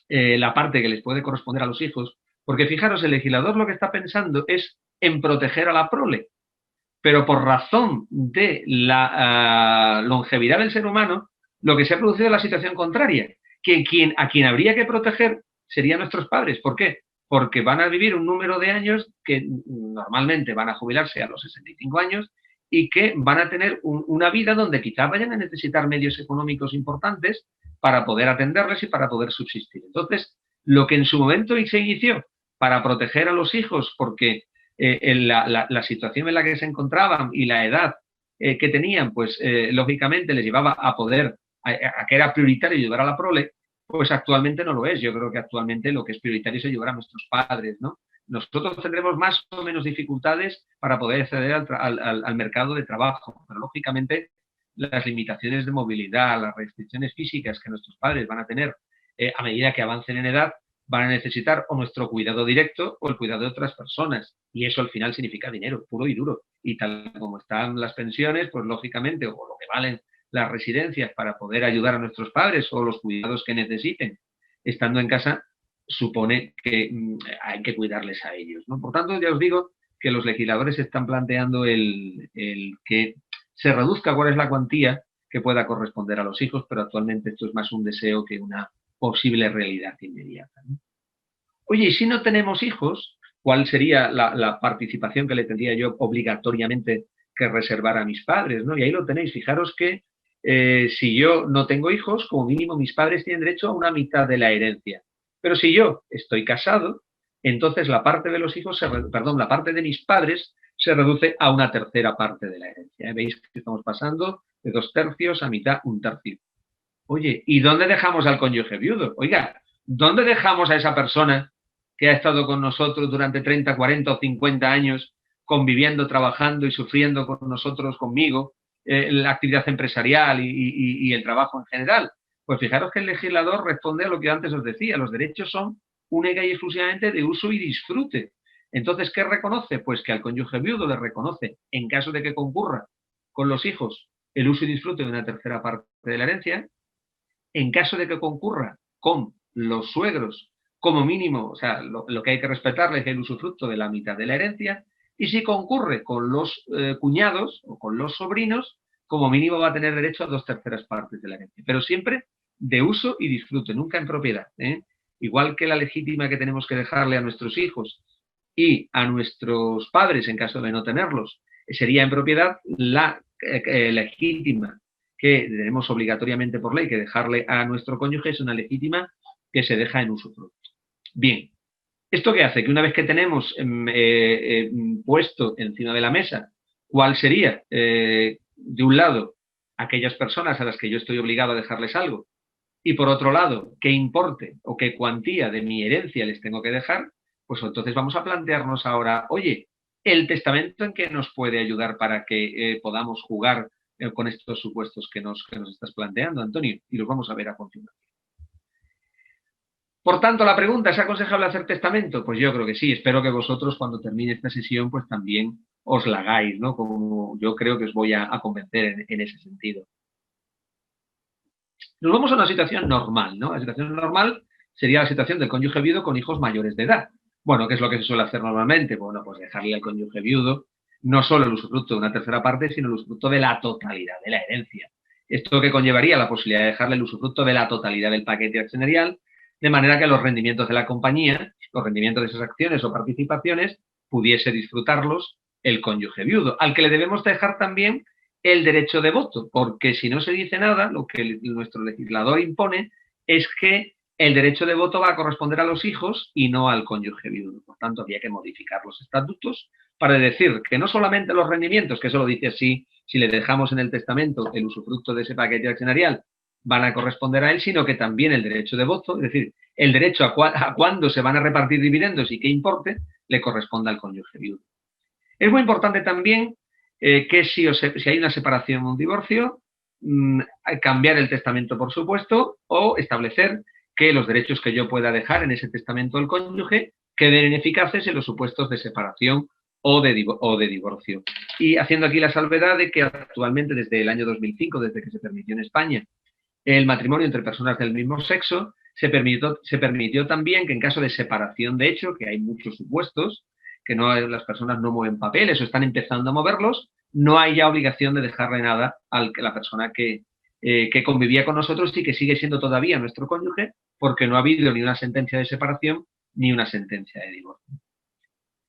la parte que les puede corresponder a los hijos, porque fijaros, el legislador lo que está pensando es en proteger a la prole, pero por razón de la longevidad del ser humano, lo que se ha producido es la situación contraria, que a quien habría que proteger serían nuestros padres. ¿Por qué? Porque van a vivir un número de años que normalmente van a jubilarse a los 65 años y que van a tener una vida donde quizás vayan a necesitar medios económicos importantes para poder atenderles y para poder subsistir. Entonces, lo que en su momento se inició para proteger a los hijos, porque la situación en la que se encontraban y la edad que tenían, pues lógicamente les llevaba a poder, a que era prioritario ayudar a la prole, pues actualmente no lo es. Yo creo que actualmente lo que es prioritario es ayudar a nuestros padres, ¿no? Nosotros tendremos más o menos dificultades para poder acceder al mercado de trabajo, pero lógicamente las limitaciones de movilidad, las restricciones físicas que nuestros padres van a tener a medida que avancen en edad, van a necesitar o nuestro cuidado directo o el cuidado de otras personas. Y eso al final significa dinero, puro y duro. Y tal como están las pensiones, pues lógicamente, o lo que valen las residencias para poder ayudar a nuestros padres o los cuidados que necesiten estando en casa, supone que hay que cuidarles a ellos, ¿no? Por tanto, ya os digo que los legisladores están planteando el que se reduzca cuál es la cuantía que pueda corresponder a los hijos, pero actualmente esto es más un deseo que una posible realidad inmediata, ¿no? Oye, y si no tenemos hijos, ¿cuál sería la participación que le tendría yo obligatoriamente que reservar a mis padres, ¿no? Y ahí lo tenéis. Fijaros que si yo no tengo hijos, como mínimo mis padres tienen derecho a una mitad de la herencia. Pero si yo estoy casado, entonces la parte de los hijos, la parte de mis padres se reduce a una tercera parte de la herencia. Veis que estamos pasando de 2/3 a mitad, 1/3. Oye, ¿y dónde dejamos al cónyuge viudo? Oiga, ¿dónde dejamos a esa persona que ha estado con nosotros durante 30, 40 o 50 años conviviendo, trabajando y sufriendo con nosotros, conmigo, la actividad empresarial y el trabajo en general? Pues fijaros que el legislador responde a lo que antes os decía, los derechos son única y exclusivamente de uso y disfrute. Entonces, ¿qué reconoce? Pues que al cónyuge viudo le reconoce, en caso de que concurra con los hijos, el uso y disfrute de una tercera parte de la herencia. En caso de que concurra con los suegros, como mínimo, o sea, lo que hay que respetarles es el usufructo de la mitad de la herencia, y si concurre con los cuñados o con los sobrinos, como mínimo va a tener derecho a 2/3 partes de la herencia, pero siempre de uso y disfrute, nunca en propiedad, ¿eh? Igual que la legítima que tenemos que dejarle a nuestros hijos y a nuestros padres en caso de no tenerlos, sería en propiedad, la legítima que tenemos obligatoriamente por ley que dejarle a nuestro cónyuge es una legítima que se deja en usufructo. Bien, ¿esto qué hace? Que una vez que tenemos puesto encima de la mesa cuál sería, de un lado, aquellas personas a las que yo estoy obligado a dejarles algo, y por otro lado, qué importe o qué cuantía de mi herencia les tengo que dejar, pues entonces vamos a plantearnos ahora, oye, ¿el testamento en qué nos puede ayudar para que podamos jugar con estos supuestos que nos estás planteando, Antonio? Y los vamos a ver a continuación. Por tanto, la pregunta, ¿es aconsejable hacer testamento? Pues yo creo que sí. Espero que vosotros, cuando termine esta sesión, pues también os la hagáis, ¿no? Como yo creo que os voy a convencer en ese sentido. Nos vamos a una situación normal, ¿no? La situación normal sería la situación del cónyuge viudo con hijos mayores de edad. Bueno, ¿qué es lo que se suele hacer normalmente? Bueno, pues dejarle al cónyuge viudo no solo el usufructo de una tercera parte, sino el usufructo de la totalidad de la herencia. Esto que conllevaría la posibilidad de dejarle el usufructo de la totalidad del paquete accionarial, de manera que los rendimientos de la compañía, los rendimientos de esas acciones o participaciones, pudiese disfrutarlos el cónyuge viudo, al que le debemos dejar también el derecho de voto, porque si no se dice nada, lo que nuestro legislador impone es que el derecho de voto va a corresponder a los hijos y no al cónyuge viudo. Por tanto, había que modificar los estatutos para decir que no solamente los rendimientos, que eso lo dice así, si le dejamos en el testamento el usufructo de ese paquete accionarial, van a corresponder a él, sino que también el derecho de voto, es decir, el derecho a cuándo se van a repartir dividendos y qué importe, le corresponde al cónyuge viudo. Es muy importante también que si hay una separación o un divorcio, cambiar el testamento, por supuesto, o establecer que los derechos que yo pueda dejar en ese testamento del cónyuge queden ineficaces en los supuestos de separación o de divorcio. Y haciendo aquí la salvedad de que actualmente, desde el año 2005, desde que se permitió en España el matrimonio entre personas del mismo sexo, se permitió también que en caso de separación de hecho, que hay muchos supuestos, que las personas no mueven papeles o están empezando a moverlos, no hay ya obligación de dejarle nada a la persona que convivía con nosotros y que sigue siendo todavía nuestro cónyuge, porque no ha habido ni una sentencia de separación ni una sentencia de divorcio.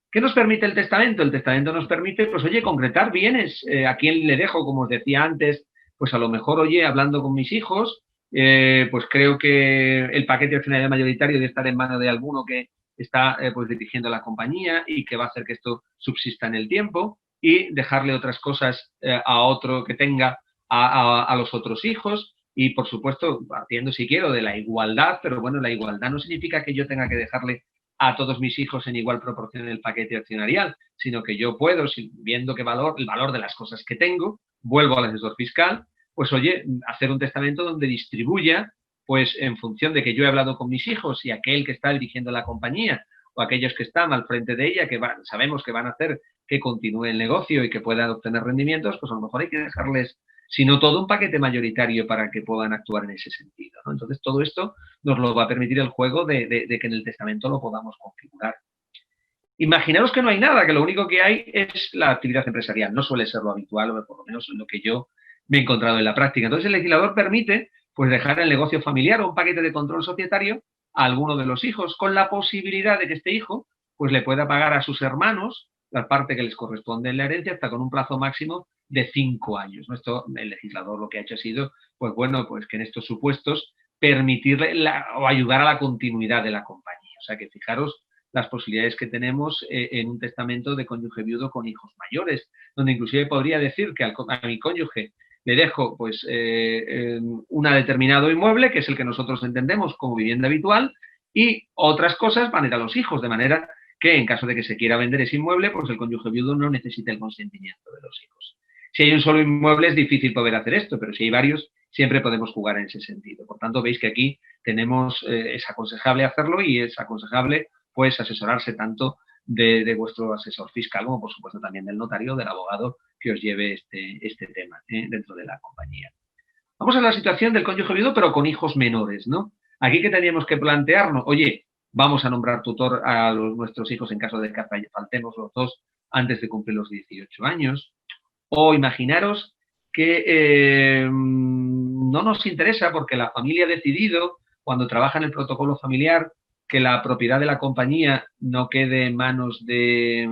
¿Qué nos permite el testamento? El testamento nos permite, pues oye, concretar bienes. ¿A quién le dejo? Como os decía antes, pues a lo mejor, oye, hablando con mis hijos, pues creo que el paquete accionarial mayoritario debe estar en manos de alguno que está pues dirigiendo la compañía y que va a hacer que esto subsista en el tiempo, y dejarle otras cosas a otro que tenga a los otros hijos. Y, por supuesto, partiendo, si quiero, de la igualdad, pero bueno, la igualdad no significa que yo tenga que dejarle a todos mis hijos en igual proporción en el paquete accionarial, sino que yo puedo, viendo el valor de las cosas que tengo, vuelvo al asesor fiscal, pues oye, hacer un testamento donde distribuya, pues en función de que yo he hablado con mis hijos y aquel que está dirigiendo la compañía o aquellos que están al frente de ella, que sabemos que van a hacer que continúe el negocio y que puedan obtener rendimientos, pues a lo mejor hay que dejarles, sino todo un paquete mayoritario para que puedan actuar en ese sentido, ¿no? Entonces, todo esto nos lo va a permitir el juego de que en el testamento lo podamos configurar. Imaginaros que no hay nada, que lo único que hay es la actividad empresarial. No suele ser lo habitual, o por lo menos en lo que yo me he encontrado en la práctica. Entonces, el legislador permite pues dejar el negocio familiar o un paquete de control societario a alguno de los hijos, con la posibilidad de que este hijo pues le pueda pagar a sus hermanos la parte que les corresponde en la herencia, hasta con un plazo máximo de 5 años. Esto, el legislador lo que ha hecho ha sido, pues bueno, pues que en estos supuestos permitirle o ayudar a la continuidad de la compañía. O sea que fijaros las posibilidades que tenemos en un testamento de cónyuge viudo con hijos mayores, donde inclusive podría decir que a mi cónyuge le dejo pues un determinado inmueble, que es el que nosotros entendemos como vivienda habitual, y otras cosas van a ir a los hijos, de manera que en caso de que se quiera vender ese inmueble, pues el cónyuge viudo no necesita el consentimiento de los hijos. Si hay un solo inmueble es difícil poder hacer esto, pero si hay varios, siempre podemos jugar en ese sentido. Por tanto, veis que aquí tenemos, es aconsejable hacerlo y es aconsejable pues asesorarse tanto de vuestro asesor fiscal como, por supuesto, también del notario, del abogado que os lleve este tema dentro de la compañía. Vamos a la situación del cónyuge viudo, pero con hijos menores, ¿no? Aquí que teníamos que plantearnos, oye, vamos a nombrar tutor a nuestros hijos en caso de que faltemos los dos antes de cumplir los 18 años. O imaginaros que no nos interesa porque la familia ha decidido, cuando trabaja en el protocolo familiar, que la propiedad de la compañía no quede en manos del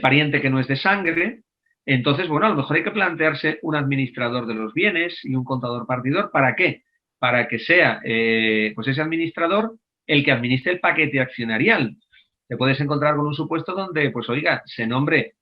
pariente que no es de sangre. Entonces, bueno, a lo mejor hay que plantearse un administrador de los bienes y un contador partidor. ¿Para qué? Para que sea pues ese administrador el que administre el paquete accionarial. Te puedes encontrar con un supuesto donde, pues oiga, se nombre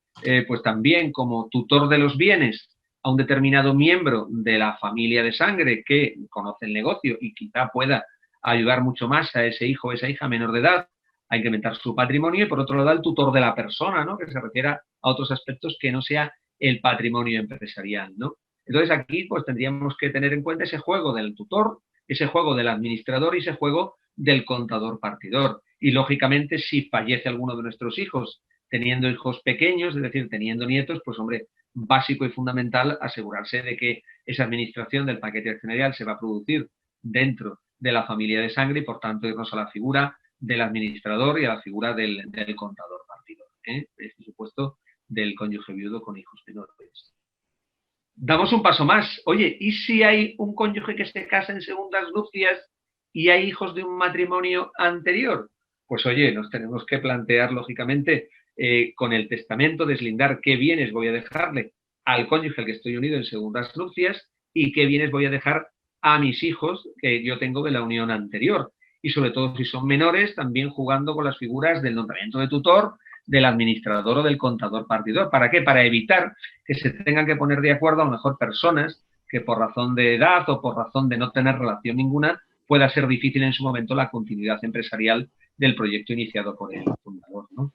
pues también como tutor de los bienes a un determinado miembro de la familia de sangre que conoce el negocio y quizá pueda ayudar mucho más a ese hijo o esa hija menor de edad a incrementar su patrimonio, y por otro lado el tutor de la persona, ¿no? Que se refiera a otros aspectos que no sea el patrimonio empresarial, ¿no? Entonces aquí pues tendríamos que tener en cuenta ese juego del tutor, ese juego del administrador y ese juego del contador partidor. Y lógicamente, si fallece alguno de nuestros hijos teniendo hijos pequeños, es decir, teniendo nietos, pues hombre, básico y fundamental asegurarse de que esa administración del paquete accionarial se va a producir dentro de la familia de sangre y, por tanto, irnos a la figura del administrador y a la figura del contador partidor. Este supuesto del cónyuge viudo con hijos menores. Damos un paso más. Oye, ¿y si hay un cónyuge que se casa en segundas nupcias y hay hijos de un matrimonio anterior? Pues oye, nos tenemos que plantear, lógicamente, con el testamento, deslindar qué bienes voy a dejarle al cónyuge al que estoy unido en segundas nupcias y qué bienes voy a dejar a mis hijos que yo tengo de la unión anterior. Y sobre todo, si son menores, también jugando con las figuras del nombramiento de tutor, del administrador o del contador partidor. ¿Para qué? Para evitar que se tengan que poner de acuerdo a lo mejor personas que por razón de edad o por razón de no tener relación ninguna pueda ser difícil en su momento la continuidad empresarial del proyecto iniciado por el fundador, ¿no?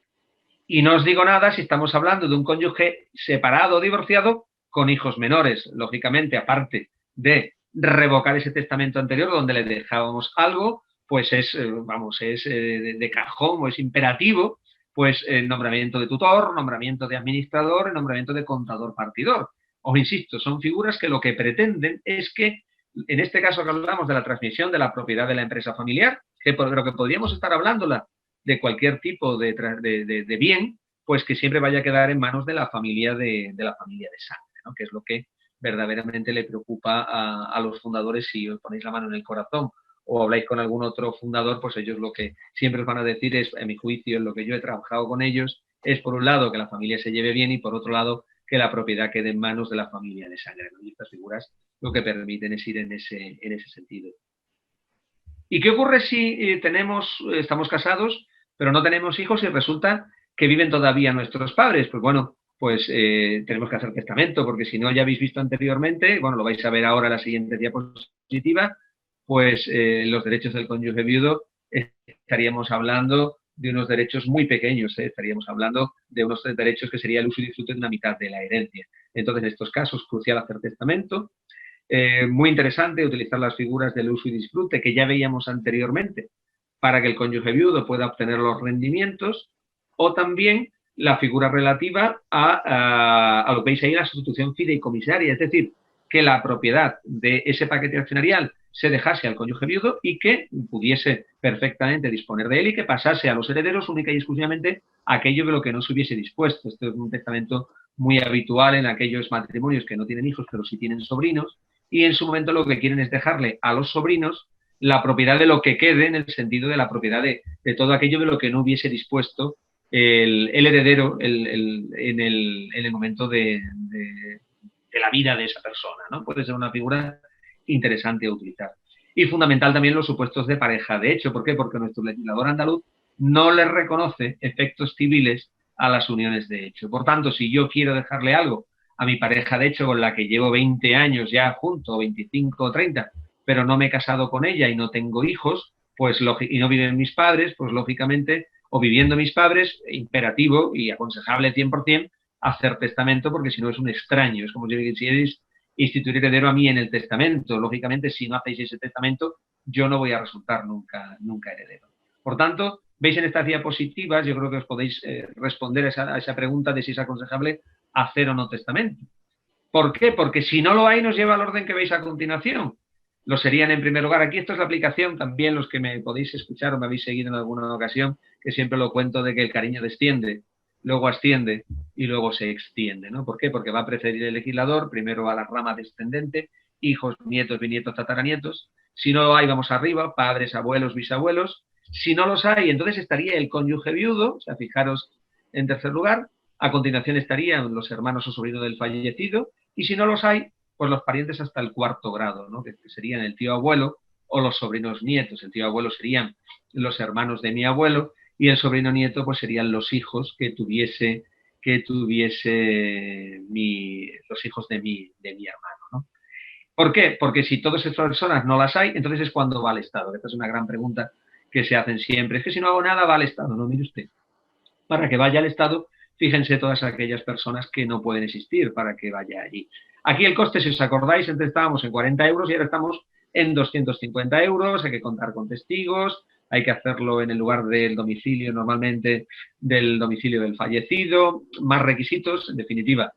Y no os digo nada si estamos hablando de un cónyuge separado o divorciado con hijos menores. Lógicamente, aparte de revocar ese testamento anterior donde le dejábamos algo, pues es, vamos, es de cajón o es imperativo, pues el nombramiento de tutor, nombramiento de administrador, el nombramiento de contador partidor. Os insisto, son figuras que lo que pretenden es que, en este caso que hablamos de la transmisión de la propiedad de la empresa familiar, que por lo que podríamos estar hablándola de cualquier tipo de bien, pues que siempre vaya a quedar en manos de la familia de sangre, ¿no? Que es lo que verdaderamente le preocupa a los fundadores. Si os ponéis la mano en el corazón o habláis con algún otro fundador, pues ellos lo que siempre os van a decir es, en mi juicio, en lo que yo he trabajado con ellos, es por un lado que la familia se lleve bien y por otro lado que la propiedad quede en manos de la familia de sangre, ¿no? Y estas figuras lo que permiten es ir en ese sentido. ¿Y qué ocurre si estamos casados, pero no tenemos hijos y resulta que viven todavía nuestros padres? Pues bueno, pues tenemos que hacer testamento, porque si no, ya habéis visto anteriormente, bueno, lo vais a ver ahora en la siguiente diapositiva, pues los derechos del cónyuge viudo estaríamos hablando de unos derechos muy pequeños, estaríamos hablando de unos derechos que sería el uso y disfrute de una mitad de la herencia. Entonces, en estos casos, es crucial hacer testamento. Muy interesante utilizar las figuras del uso y disfrute que ya veíamos anteriormente para que el cónyuge viudo pueda obtener los rendimientos, o también la figura relativa a lo que veis ahí, la sustitución fideicomisaria, es decir, que la propiedad de ese paquete accionarial se dejase al cónyuge viudo y que pudiese perfectamente disponer de él y que pasase a los herederos única y exclusivamente aquello de lo que no se hubiese dispuesto. Esto es un testamento muy habitual en aquellos matrimonios que no tienen hijos pero sí tienen sobrinos, y en su momento lo que quieren es dejarle a los sobrinos la propiedad de lo que quede, en el sentido de la propiedad de todo aquello de lo que no hubiese dispuesto el heredero en el momento de la vida de esa persona, ¿no? Puede ser una figura interesante a utilizar. Y fundamental también los supuestos de pareja de hecho. ¿Por qué? Porque nuestro legislador andaluz no le reconoce efectos civiles a las uniones de hecho. Por tanto, si yo quiero dejarle algo a mi pareja de hecho con la que llevo 20 años ya junto, 25 o 30, pero no me he casado con ella y no tengo hijos, pues y no viven mis padres, pues lógicamente, o viviendo mis padres, imperativo y aconsejable 100% hacer testamento, porque si no es un extraño. Es como si quisierais instituir heredero a mí en el testamento. Lógicamente, si no hacéis ese testamento, yo no voy a resultar nunca heredero. Por tanto, veis en estas diapositivas, yo creo que os podéis responder a esa pregunta de si es aconsejable hacer o no testamento. ¿Por qué? Porque si no lo hay, nos lleva al orden que veis a continuación. Lo serían en primer lugar. Aquí esto es la aplicación, también los que me podéis escuchar o me habéis seguido en alguna ocasión, que siempre lo cuento de que el cariño desciende, luego asciende y luego se extiende, ¿no? ¿Por qué? Porque va a preceder el legislador, primero a la rama descendente, hijos, nietos, bisnietos, tataranietos. Si no lo hay, vamos arriba, padres, abuelos, bisabuelos. Si no los hay, entonces estaría el cónyuge viudo, o sea, fijaros en tercer lugar. A continuación estarían los hermanos o sobrinos del fallecido, y si no los hay, pues los parientes hasta el cuarto grado, ¿no? Que serían el tío abuelo o los sobrinos nietos. El tío abuelo serían los hermanos de mi abuelo y el sobrino nieto pues serían los hijos que tuviese los hijos de mi hermano, ¿no? ¿Por qué? Porque si todas estas personas no las hay, entonces es cuando va al Estado. Esta es una gran pregunta que se hacen siempre. Es que si no hago nada, va al Estado. No, mire usted. Para que vaya al Estado, fíjense todas aquellas personas que no pueden existir para que vaya allí. Aquí el coste, si os acordáis, antes estábamos en 40 euros y ahora estamos en 250 euros. Hay que contar con testigos, hay que hacerlo en el lugar del domicilio, normalmente del domicilio del fallecido, más requisitos. En definitiva,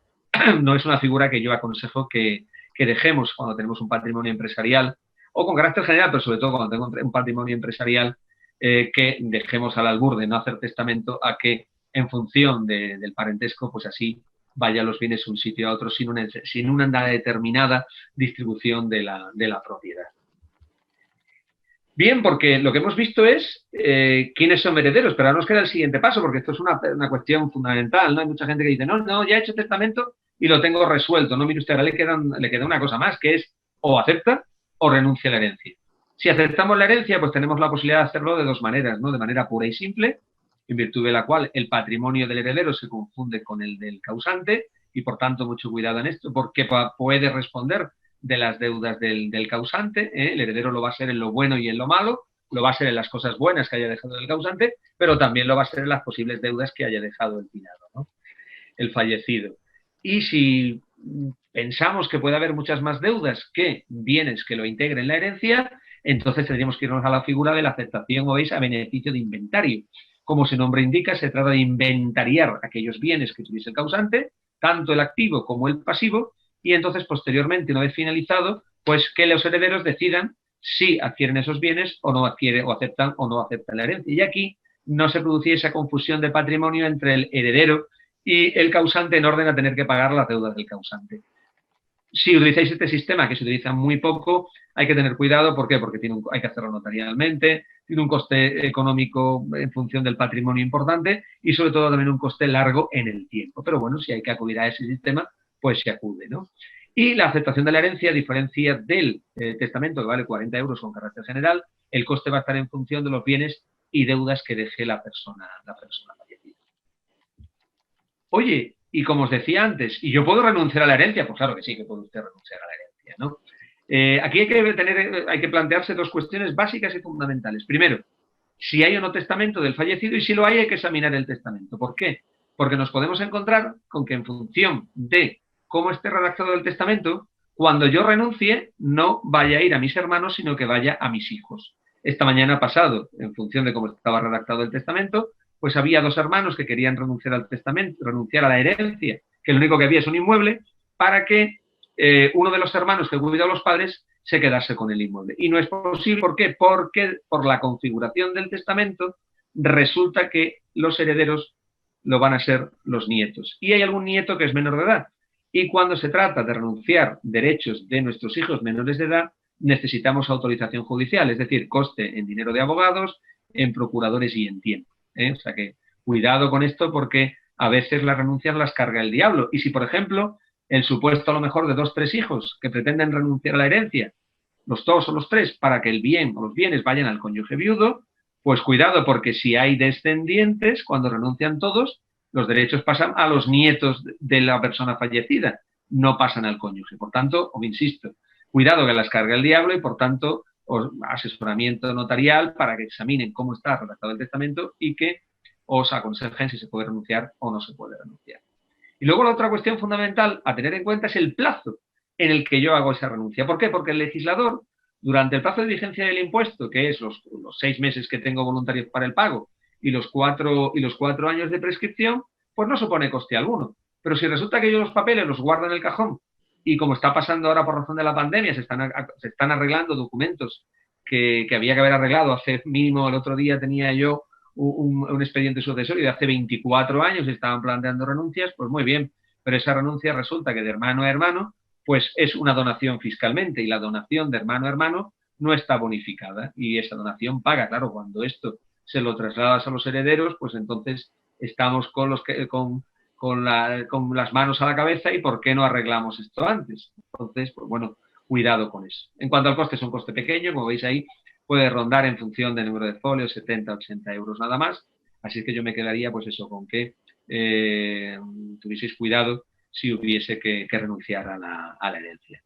no es una figura que yo aconsejo que dejemos cuando tenemos un patrimonio empresarial, o con carácter general, pero sobre todo cuando tengo un patrimonio empresarial, que dejemos al albur de no hacer testamento a que en función del parentesco, pues así vayan los bienes de un sitio a otro sin una determinada distribución de la propiedad. Bien, porque lo que hemos visto es quiénes son herederos, pero ahora nos queda el siguiente paso, porque esto es una cuestión fundamental, ¿no? Hay mucha gente que dice, no, ya he hecho testamento y lo tengo resuelto. No, mire usted, ahora le queda una cosa más, que es o acepta o renuncia a la herencia. Si aceptamos la herencia, pues tenemos la posibilidad de hacerlo de dos maneras, ¿no? De manera pura y simple, en virtud de la cual el patrimonio del heredero se confunde con el del causante, y por tanto mucho cuidado en esto, porque puede responder de las deudas del causante, el heredero lo va a ser en lo bueno y en lo malo, lo va a ser en las cosas buenas que haya dejado el causante, pero también lo va a ser en las posibles deudas que haya dejado el finado, ¿no? El fallecido. Y si pensamos que puede haber muchas más deudas que bienes que lo integren en la herencia, entonces tendríamos que irnos a la figura de la aceptación o es a beneficio de inventario. Como su nombre indica, se trata de inventariar aquellos bienes que tuviese el causante, tanto el activo como el pasivo, y entonces posteriormente, una vez finalizado, pues que los herederos decidan si adquieren esos bienes o no adquieren, o aceptan la herencia. Y aquí no se producía esa confusión de patrimonio entre el heredero y el causante en orden a tener que pagar las deudas del causante. Si utilizáis este sistema, que se utiliza muy poco, hay que tener cuidado. ¿Por qué? Porque hay que hacerlo notarialmente, tiene un coste económico en función del patrimonio importante y sobre todo también un coste largo en el tiempo. Pero bueno, si hay que acudir a ese sistema, pues se acude, ¿no? Y la aceptación de la herencia, a diferencia del testamento, que vale 40 euros con carácter general, el coste va a estar en función de los bienes y deudas que deje la persona fallecida. Oye, y como os decía antes, ¿y yo puedo renunciar a la herencia? Pues claro que sí, que puede usted renunciar a la herencia, ¿no? Aquí hay que plantearse dos cuestiones básicas y fundamentales. Primero, si hay o no testamento del fallecido, y si lo hay que examinar el testamento. ¿Por qué? Porque nos podemos encontrar con que en función de cómo esté redactado el testamento, cuando yo renuncie, no vaya a ir a mis hermanos, sino que vaya a mis hijos. Esta mañana pasado, en función de cómo estaba redactado el testamento, pues había dos hermanos que querían renunciar al testamento, renunciar a la herencia, que lo único que había es un inmueble, para que uno de los hermanos que cuida a los padres se quedase con el inmueble. Y no es posible. ¿Por qué? Porque por la configuración del testamento resulta que los herederos lo van a ser los nietos. Y hay algún nieto que es menor de edad. Y cuando se trata de renunciar derechos de nuestros hijos menores de edad, necesitamos autorización judicial, es decir, coste en dinero de abogados, en procuradores y en tiempo. O sea que cuidado con esto porque a veces las renuncias las carga el diablo. Y si, por ejemplo, el supuesto a lo mejor de 2 o 3 hijos que pretenden renunciar a la herencia, los 2 o los 3, para que el bien o los bienes vayan al cónyuge viudo, pues cuidado, porque si hay descendientes, cuando renuncian todos, los derechos pasan a los nietos de la persona fallecida, no pasan al cónyuge. Por tanto, os insisto, cuidado que las carga el diablo y, por tanto, asesoramiento notarial para que examinen cómo está redactado el testamento y que os aconsejen si se puede renunciar o no se puede renunciar. Y luego la otra cuestión fundamental a tener en cuenta es el plazo en el que yo hago esa renuncia. ¿Por qué? Porque el legislador, durante el plazo de vigencia del impuesto, que es los 6 meses que tengo voluntarios para el pago y los 4 años de prescripción, pues no supone coste alguno. Pero si resulta que yo los papeles los guardo en el cajón y como está pasando ahora por razón de la pandemia, se están arreglando documentos que había que haber arreglado hace mínimo, el otro día tenía yo un expediente sucesorio de hace 24 años y estaban planteando renuncias, pues muy bien, pero esa renuncia resulta que de hermano a hermano, pues es una donación fiscalmente y la donación de hermano a hermano no está bonificada y esa donación paga, claro, cuando esto se lo trasladas a los herederos, pues entonces estamos con las manos a la cabeza y ¿por qué no arreglamos esto antes? Entonces, pues bueno, cuidado con eso. En cuanto al coste, es un coste pequeño, como veis ahí, puede rondar en función del número de folios 70, 80 euros nada más. Así que yo me quedaría, pues eso, con que tuvieseis cuidado si hubiese que renunciar a la herencia.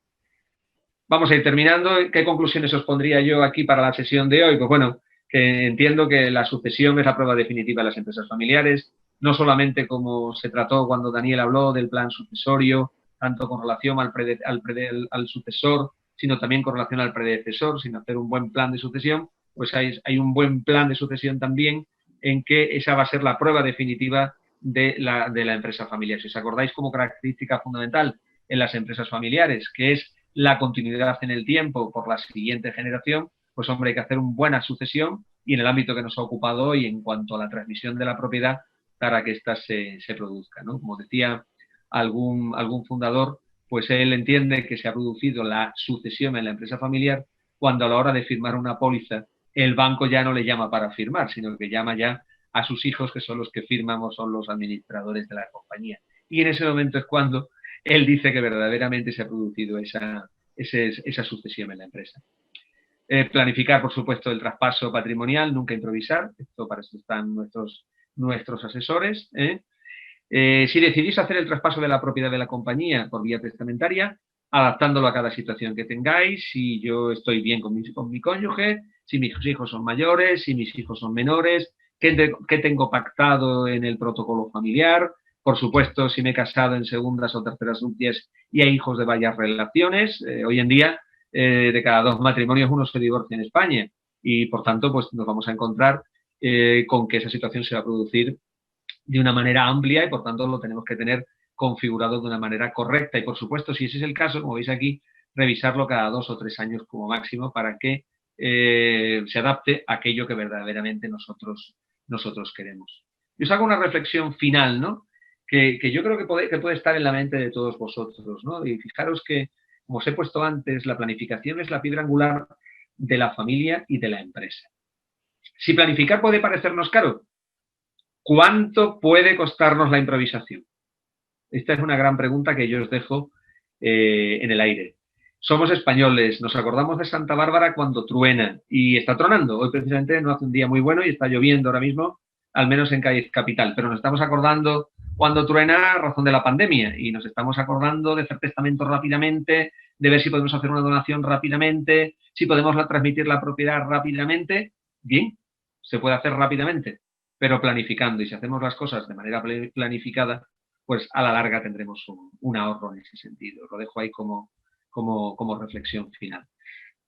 Vamos a ir terminando. ¿Qué conclusiones os pondría yo aquí para la sesión de hoy? Pues bueno, que entiendo que la sucesión es la prueba definitiva de las empresas familiares, no solamente como se trató cuando Daniel habló del plan sucesorio, tanto con relación al sucesor, sino también con relación al predecesor, sin hacer un buen plan de sucesión, pues hay un buen plan de sucesión también en que esa va a ser la prueba definitiva de la empresa familiar. Si os acordáis como característica fundamental en las empresas familiares, que es la continuidad en el tiempo por la siguiente generación, pues hombre, hay que hacer una buena sucesión y en el ámbito que nos ha ocupado hoy en cuanto a la transmisión de la propiedad para que ésta se produzca, ¿no? Como decía algún fundador, pues él entiende que se ha producido la sucesión en la empresa familiar cuando a la hora de firmar una póliza el banco ya no le llama para firmar, sino que llama ya a sus hijos, que son los que firman o son los administradores de la compañía. Y en ese momento es cuando él dice que verdaderamente se ha producido esa sucesión en la empresa. Planificar, por supuesto, el traspaso patrimonial, nunca improvisar. Esto para eso están nuestros asesores. Si decidís hacer el traspaso de la propiedad de la compañía por vía testamentaria, adaptándolo a cada situación que tengáis, si yo estoy bien con mi cónyuge, si mis hijos son mayores, si mis hijos son menores, qué tengo pactado en el protocolo familiar, por supuesto, si me he casado en segundas o terceras nupcias y hay hijos de varias relaciones. Hoy en día, de cada 2 matrimonios, uno se divorcia en España y, por tanto, pues nos vamos a encontrar con que esa situación se va a producir de una manera amplia y, por tanto, lo tenemos que tener configurado de una manera correcta. Y, por supuesto, si ese es el caso, como veis aquí, revisarlo cada 2 o 3 años como máximo para que se adapte a aquello que verdaderamente nosotros queremos. Y os hago una reflexión final, ¿no? Que yo creo que puede estar en la mente de todos vosotros, ¿no? Y fijaros que, como os he puesto antes, la planificación es la piedra angular de la familia y de la empresa. Si planificar puede parecernos caro, ¿cuánto puede costarnos la improvisación? Esta es una gran pregunta que yo os dejo en el aire. Somos españoles, nos acordamos de Santa Bárbara cuando truena y está tronando. Hoy precisamente no hace un día muy bueno y está lloviendo ahora mismo, al menos en Cádiz capital, pero nos estamos acordando cuando truena a razón de la pandemia y nos estamos acordando de hacer testamentos rápidamente, de ver si podemos hacer una donación rápidamente, si podemos transmitir la propiedad rápidamente. Bien, se puede hacer rápidamente, pero planificando, y si hacemos las cosas de manera planificada, pues a la larga tendremos un ahorro en ese sentido. Lo dejo ahí como reflexión final.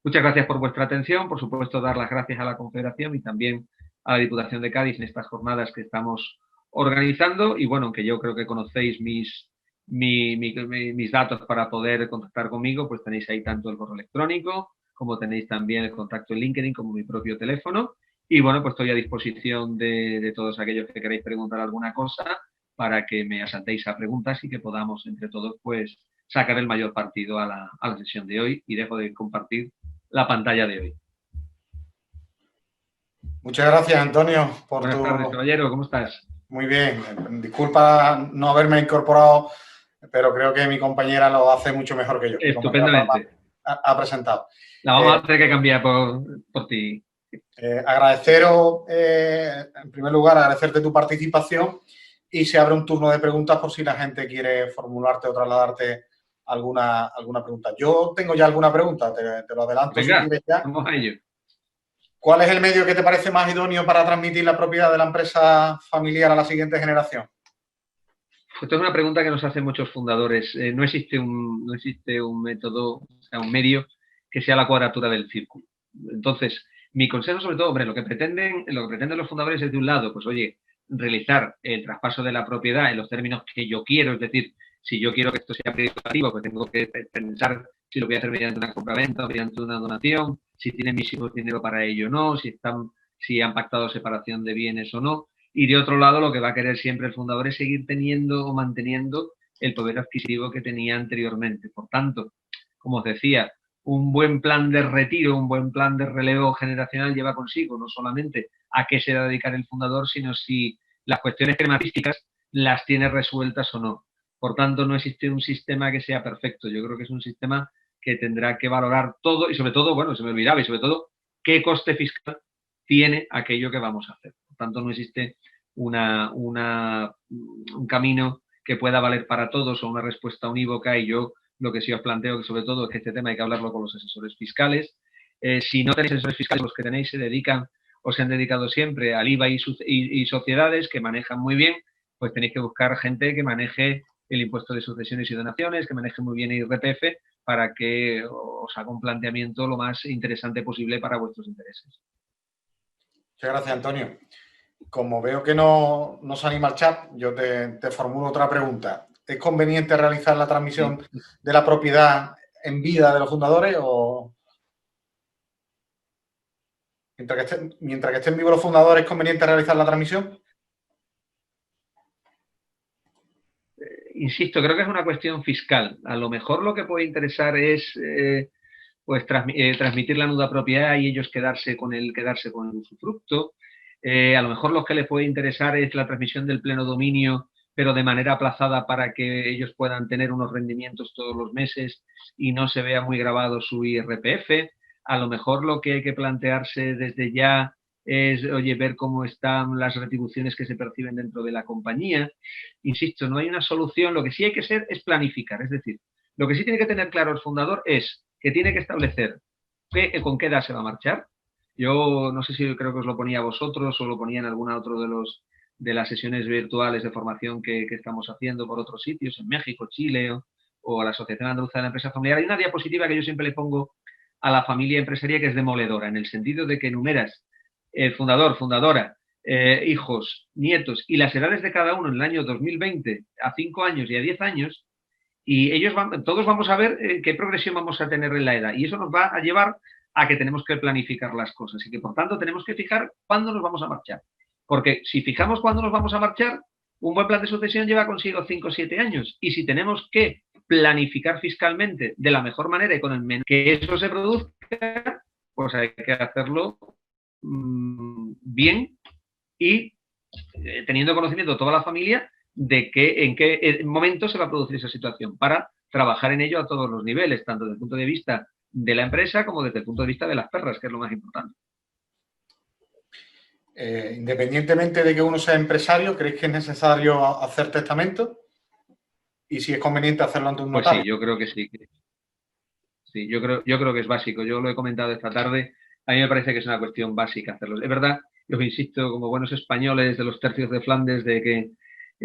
Muchas gracias por vuestra atención. Por supuesto, dar las gracias a la Confederación y también a la Diputación de Cádiz en estas jornadas que estamos organizando. Y bueno, aunque yo creo que conocéis mis datos para poder contactar conmigo, pues tenéis ahí tanto el correo electrónico, como tenéis también el contacto en LinkedIn, como mi propio teléfono. Y bueno, pues estoy a disposición de todos aquellos que queréis preguntar alguna cosa para que me asaltéis a preguntas y que podamos entre todos pues sacar el mayor partido a la sesión de hoy, y dejo de compartir la pantalla de hoy. Muchas gracias, Antonio. Buenas tardes, caballero, ¿cómo estás? Muy bien. Disculpa no haberme incorporado, pero creo que mi compañera lo hace mucho mejor que yo. Estupendamente. Ha presentado. La vamos a tener que cambiar por ti. Agradeceros, en primer lugar, agradecerte tu participación y se abre un turno de preguntas por si la gente quiere formularte o trasladarte alguna pregunta. Yo tengo ya alguna pregunta, te lo adelanto. Venga, si quieres ya. Vamos a ello. ¿Cuál es el medio que te parece más idóneo para transmitir la propiedad de la empresa familiar a la siguiente generación? Esto es una pregunta que nos hacen muchos fundadores. No existe un método, o sea, un medio que sea la cuadratura del círculo. Entonces, mi consejo, sobre todo, hombre, lo que pretenden los fundadores es, de un lado, pues oye, realizar el traspaso de la propiedad en los términos que yo quiero, es decir, si yo quiero que esto sea privativo, pues tengo que pensar si lo voy a hacer mediante una compraventa o mediante una donación, si tienen mis hijos dinero para ello o no, si han pactado separación de bienes o no. Y de otro lado, lo que va a querer siempre el fundador es seguir teniendo o manteniendo el poder adquisitivo que tenía anteriormente. Por tanto, como os decía, un buen plan de retiro, un buen plan de relevo generacional lleva consigo no solamente a qué se va a dedicar el fundador, sino si las cuestiones crematísticas las tiene resueltas o no. Por tanto, no existe un sistema que sea perfecto. Yo creo que es un sistema que tendrá que valorar todo y, sobre todo, bueno, se me olvidaba, y sobre todo, qué coste fiscal tiene aquello que vamos a hacer. Por tanto, no existe un camino que pueda valer para todos o una respuesta unívoca, y yo lo que sí os planteo, que sobre todo, es que este tema hay que hablarlo con los asesores fiscales. Si no tenéis asesores fiscales, los que tenéis se dedican o se han dedicado siempre al IVA y sociedades, que manejan muy bien, pues tenéis que buscar gente que maneje el impuesto de sucesiones y donaciones, que maneje muy bien el IRPF, para que os haga un planteamiento lo más interesante posible para vuestros intereses. Muchas gracias, Antonio. Como veo que no se anima el chat, yo te formulo otra pregunta. ¿Es conveniente realizar la transmisión de la propiedad en vida de los fundadores o mientras que estén vivos los fundadores es conveniente realizar la transmisión? Insisto, creo que es una cuestión fiscal. A lo mejor lo que puede interesar es pues transmitir la nuda propiedad y ellos quedarse con el usufructo. A lo mejor lo que les puede interesar es la transmisión del pleno dominio, pero de manera aplazada, para que ellos puedan tener unos rendimientos todos los meses y no se vea muy grabado su IRPF. A lo mejor lo que hay que plantearse desde ya es, oye, ver cómo están las retribuciones que se perciben dentro de la compañía. Insisto, no hay una solución. Lo que sí hay que hacer es planificar, es decir, Lo que sí tiene que tener claro el fundador es que tiene que establecer con qué edad se va a marchar. Yo no sé si creo que os lo ponía a vosotros o lo ponía en alguna otra de las sesiones virtuales de formación que estamos haciendo por otros sitios, en México, Chile o a la Asociación Andaluza de la Empresa Familiar. Hay una diapositiva que yo siempre le pongo a la familia empresaria que es demoledora, en el sentido de que enumeras el fundador, fundadora, hijos, nietos y las edades de cada uno en el año 2020 a 5 años y a 10 años, y todos vamos a ver qué progresión vamos a tener en la edad, y eso nos va a llevar a que tenemos que planificar las cosas y que, por tanto, tenemos que fijar cuándo nos vamos a marchar. Porque si fijamos cuándo nos vamos a marchar, un buen plan de sucesión lleva consigo 5 o 7 años. Y si tenemos que planificar fiscalmente de la mejor manera y con el menor que eso se produzca, pues hay que hacerlo bien y teniendo conocimiento toda la familia de en qué momento se va a producir esa situación para trabajar en ello a todos los niveles, tanto desde el punto de vista de la empresa como desde el punto de vista de las perras, que es lo más importante. Independientemente de que uno sea empresario, ¿crees que es necesario hacer testamento? Y si es conveniente hacerlo ante un notario. Pues sí, yo creo que sí. Sí, yo creo que es básico. Yo lo he comentado esta tarde. A mí me parece que es una cuestión básica hacerlo. Es verdad, yo insisto, como buenos españoles de los tercios de Flandes, de que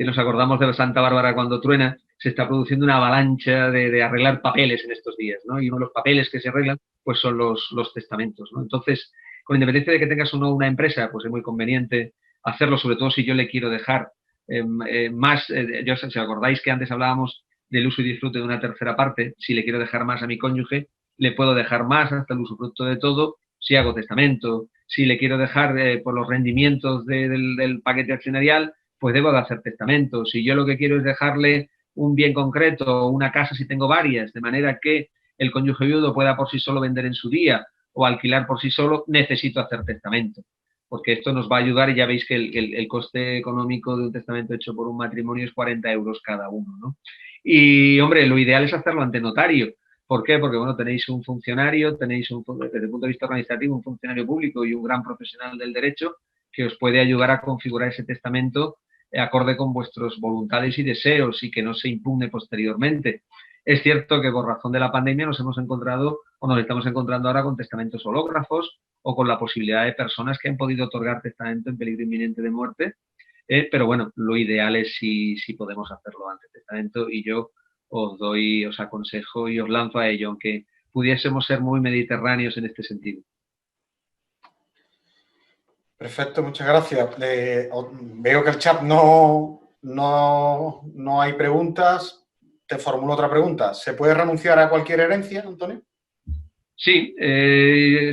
nos acordamos de la Santa Bárbara cuando truena, se está produciendo una avalancha de arreglar papeles en estos días, ¿no? Y uno de los papeles que se arreglan, pues son los testamentos, ¿no? Entonces, con independencia de que tengas o no una empresa, pues es muy conveniente hacerlo, sobre todo si yo le quiero dejar más, si acordáis que antes hablábamos del uso y disfrute de una tercera parte, si le quiero dejar más a mi cónyuge, le puedo dejar más hasta el usufructo de todo si hago testamento. Si le quiero dejar por los rendimientos del paquete accionarial, pues debo de hacer testamento. Si yo lo que quiero es dejarle un bien concreto, una casa si tengo varias, de manera que el cónyuge viudo pueda por sí solo vender en su día o alquilar por sí solo, necesito hacer testamento. Porque esto nos va a ayudar y ya veis que el coste económico de un testamento hecho por un matrimonio es 40 euros cada uno, ¿no? Y, hombre, lo ideal es hacerlo ante notario. ¿Por qué? Porque, bueno, tenéis un funcionario, desde el punto de vista organizativo, un funcionario público y un gran profesional del derecho que os puede ayudar a configurar ese testamento acorde con vuestras voluntades y deseos y que no se impugne posteriormente. Es cierto que por razón de la pandemia nos hemos encontrado o nos estamos encontrando ahora con testamentos hológrafos o con la posibilidad de personas que han podido otorgar testamento en peligro inminente de muerte. Pero bueno, lo ideal es si podemos hacerlo antes del testamento y yo os aconsejo y os lanzo a ello, aunque pudiésemos ser muy mediterráneos en este sentido. Perfecto, muchas gracias. Veo que el chat no hay preguntas. Te formulo otra pregunta. ¿Se puede renunciar a cualquier herencia, Antonio? Sí,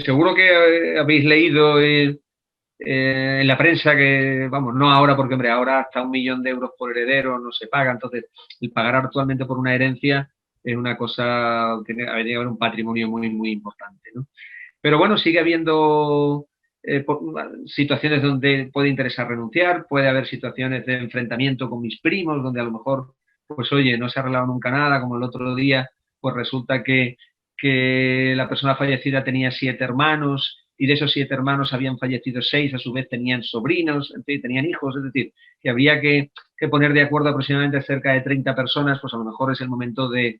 seguro que habéis leído en la prensa que, vamos, no ahora porque, hombre, ahora hasta 1 millón de euros por heredero no se paga, entonces el pagar actualmente por una herencia es una cosa, tiene que haber un patrimonio muy, muy importante, ¿no? Pero bueno, sigue habiendo situaciones donde puede interesar renunciar, puede haber situaciones de enfrentamiento con mis primos, donde a lo mejor, pues oye, no se ha arreglado nunca nada, como el otro día, pues resulta que la persona fallecida tenía 7 hermanos y de esos 7 hermanos habían fallecido 6, a su vez tenían sobrinos, en fin, tenían hijos, es decir, que habría que poner de acuerdo aproximadamente cerca de 30 personas, pues a lo mejor es el momento de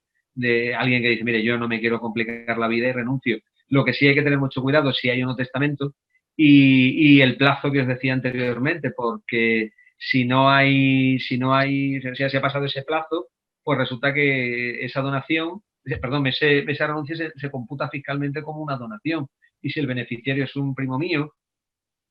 alguien que dice, mire, yo no me quiero complicar la vida y renuncio. Lo que sí hay que tener mucho cuidado si hay un testamento y el plazo que os decía anteriormente, porque si se ha pasado ese plazo, pues resulta que esa donación, perdón, esa renuncia se computa fiscalmente como una donación. Y si el beneficiario es un primo mío,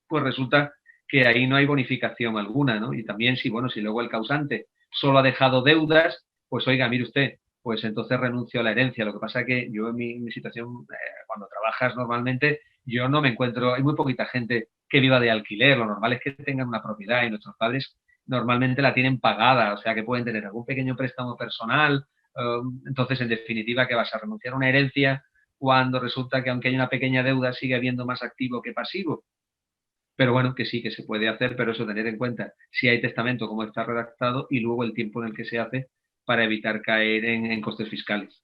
pues resulta que ahí no hay bonificación alguna, ¿no? Y también si luego el causante solo ha dejado deudas, pues oiga, mire usted, pues entonces renuncio a la herencia. Lo que pasa es que yo en mi situación, cuando trabajas normalmente, yo no me encuentro, hay muy poquita gente que viva de alquiler, lo normal es que tengan una propiedad y nuestros padres normalmente la tienen pagada, o sea que pueden tener algún pequeño préstamo personal. Entonces, en definitiva, ¿qué vas a renunciar a una herencia cuando resulta que aunque hay una pequeña deuda sigue habiendo más activo que pasivo? Pero bueno, que sí, que se puede hacer, pero eso tener en cuenta si hay testamento, cómo está redactado y luego el tiempo en el que se hace para evitar caer en costes fiscales.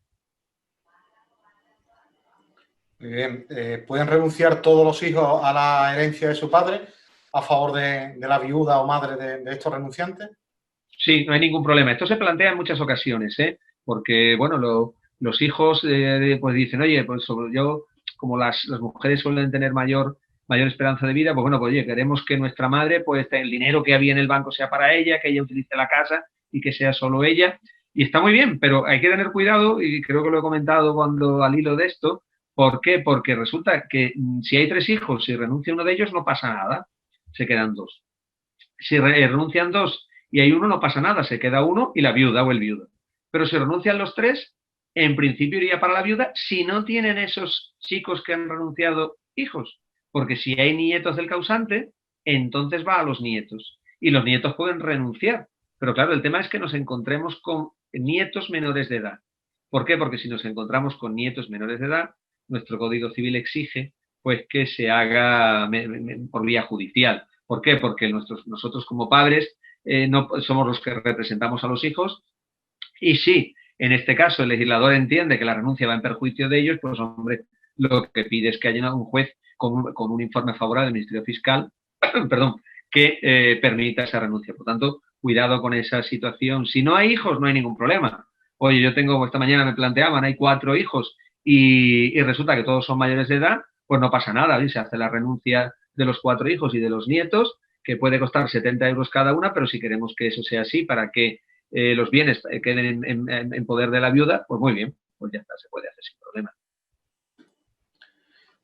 Muy bien. ¿Pueden renunciar todos los hijos a la herencia de su padre a favor de la viuda o madre de estos renunciantes? Sí, no hay ningún problema. Esto se plantea en muchas ocasiones, ¿eh? Porque, bueno, los hijos pues dicen, oye, pues yo, como las mujeres suelen tener mayor esperanza de vida, pues bueno, pues oye, queremos que nuestra madre, pues el dinero que había en el banco sea para ella, que ella utilice la casa y que sea solo ella. Y está muy bien, pero hay que tener cuidado, y creo que lo he comentado cuando al hilo de esto. ¿Por qué? Porque resulta que si hay 3 hijos, si renuncia uno de ellos, no pasa nada, se quedan 2. Si renuncian 2 y hay uno, no pasa nada, se queda uno y la viuda o el viudo. Pero si renuncian los 3, en principio iría para la viuda si no tienen esos chicos que han renunciado hijos. Porque si hay nietos del causante, entonces va a los nietos. Y los nietos pueden renunciar. Pero claro, el tema es que nos encontremos con nietos menores de edad. ¿Por qué? Porque si nos encontramos con nietos menores de edad, nuestro Código Civil exige pues que se haga por vía judicial. ¿Por qué? Porque nosotros como padres no somos los que representamos a los hijos, y si en este caso el legislador entiende que la renuncia va en perjuicio de ellos, pues hombre, lo que pide es que haya un juez con un informe favorable del Ministerio Fiscal perdón, que permita esa renuncia. Por tanto, cuidado con esa situación. Si no hay hijos, no hay ningún problema. Oye, yo tengo, esta mañana me planteaban, hay 4 hijos y resulta que todos son mayores de edad, pues no pasa nada, ¿sí? Se hace la renuncia de los 4 hijos y de los nietos, que puede costar 70 euros cada una, pero si queremos que eso sea así para que los bienes queden en poder de la viuda, pues muy bien, pues ya está, se puede hacer sin problema.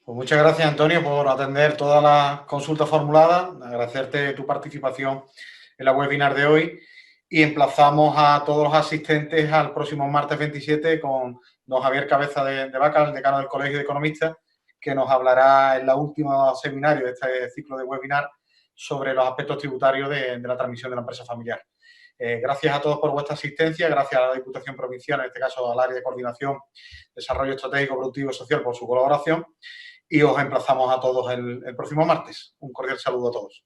Pues muchas gracias, Antonio, por atender todas las consultas formuladas, agradecerte tu participación en la webinar de hoy y emplazamos a todos los asistentes al próximo martes 27 con don Javier Cabeza de Vaca, el decano del Colegio de Economistas, que nos hablará en la última seminario de este ciclo de webinar sobre los aspectos tributarios de la transmisión de la empresa familiar. Gracias a todos por vuestra asistencia, gracias a la Diputación Provincial, en este caso al área de coordinación, desarrollo estratégico, productivo y social por su colaboración, y os emplazamos a todos el próximo martes. Un cordial saludo a todos.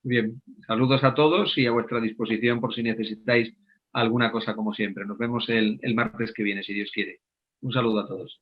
Bien, saludos a todos y a vuestra disposición por si necesitáis alguna cosa como siempre. Nos vemos el martes que viene, si Dios quiere. Un saludo a todos.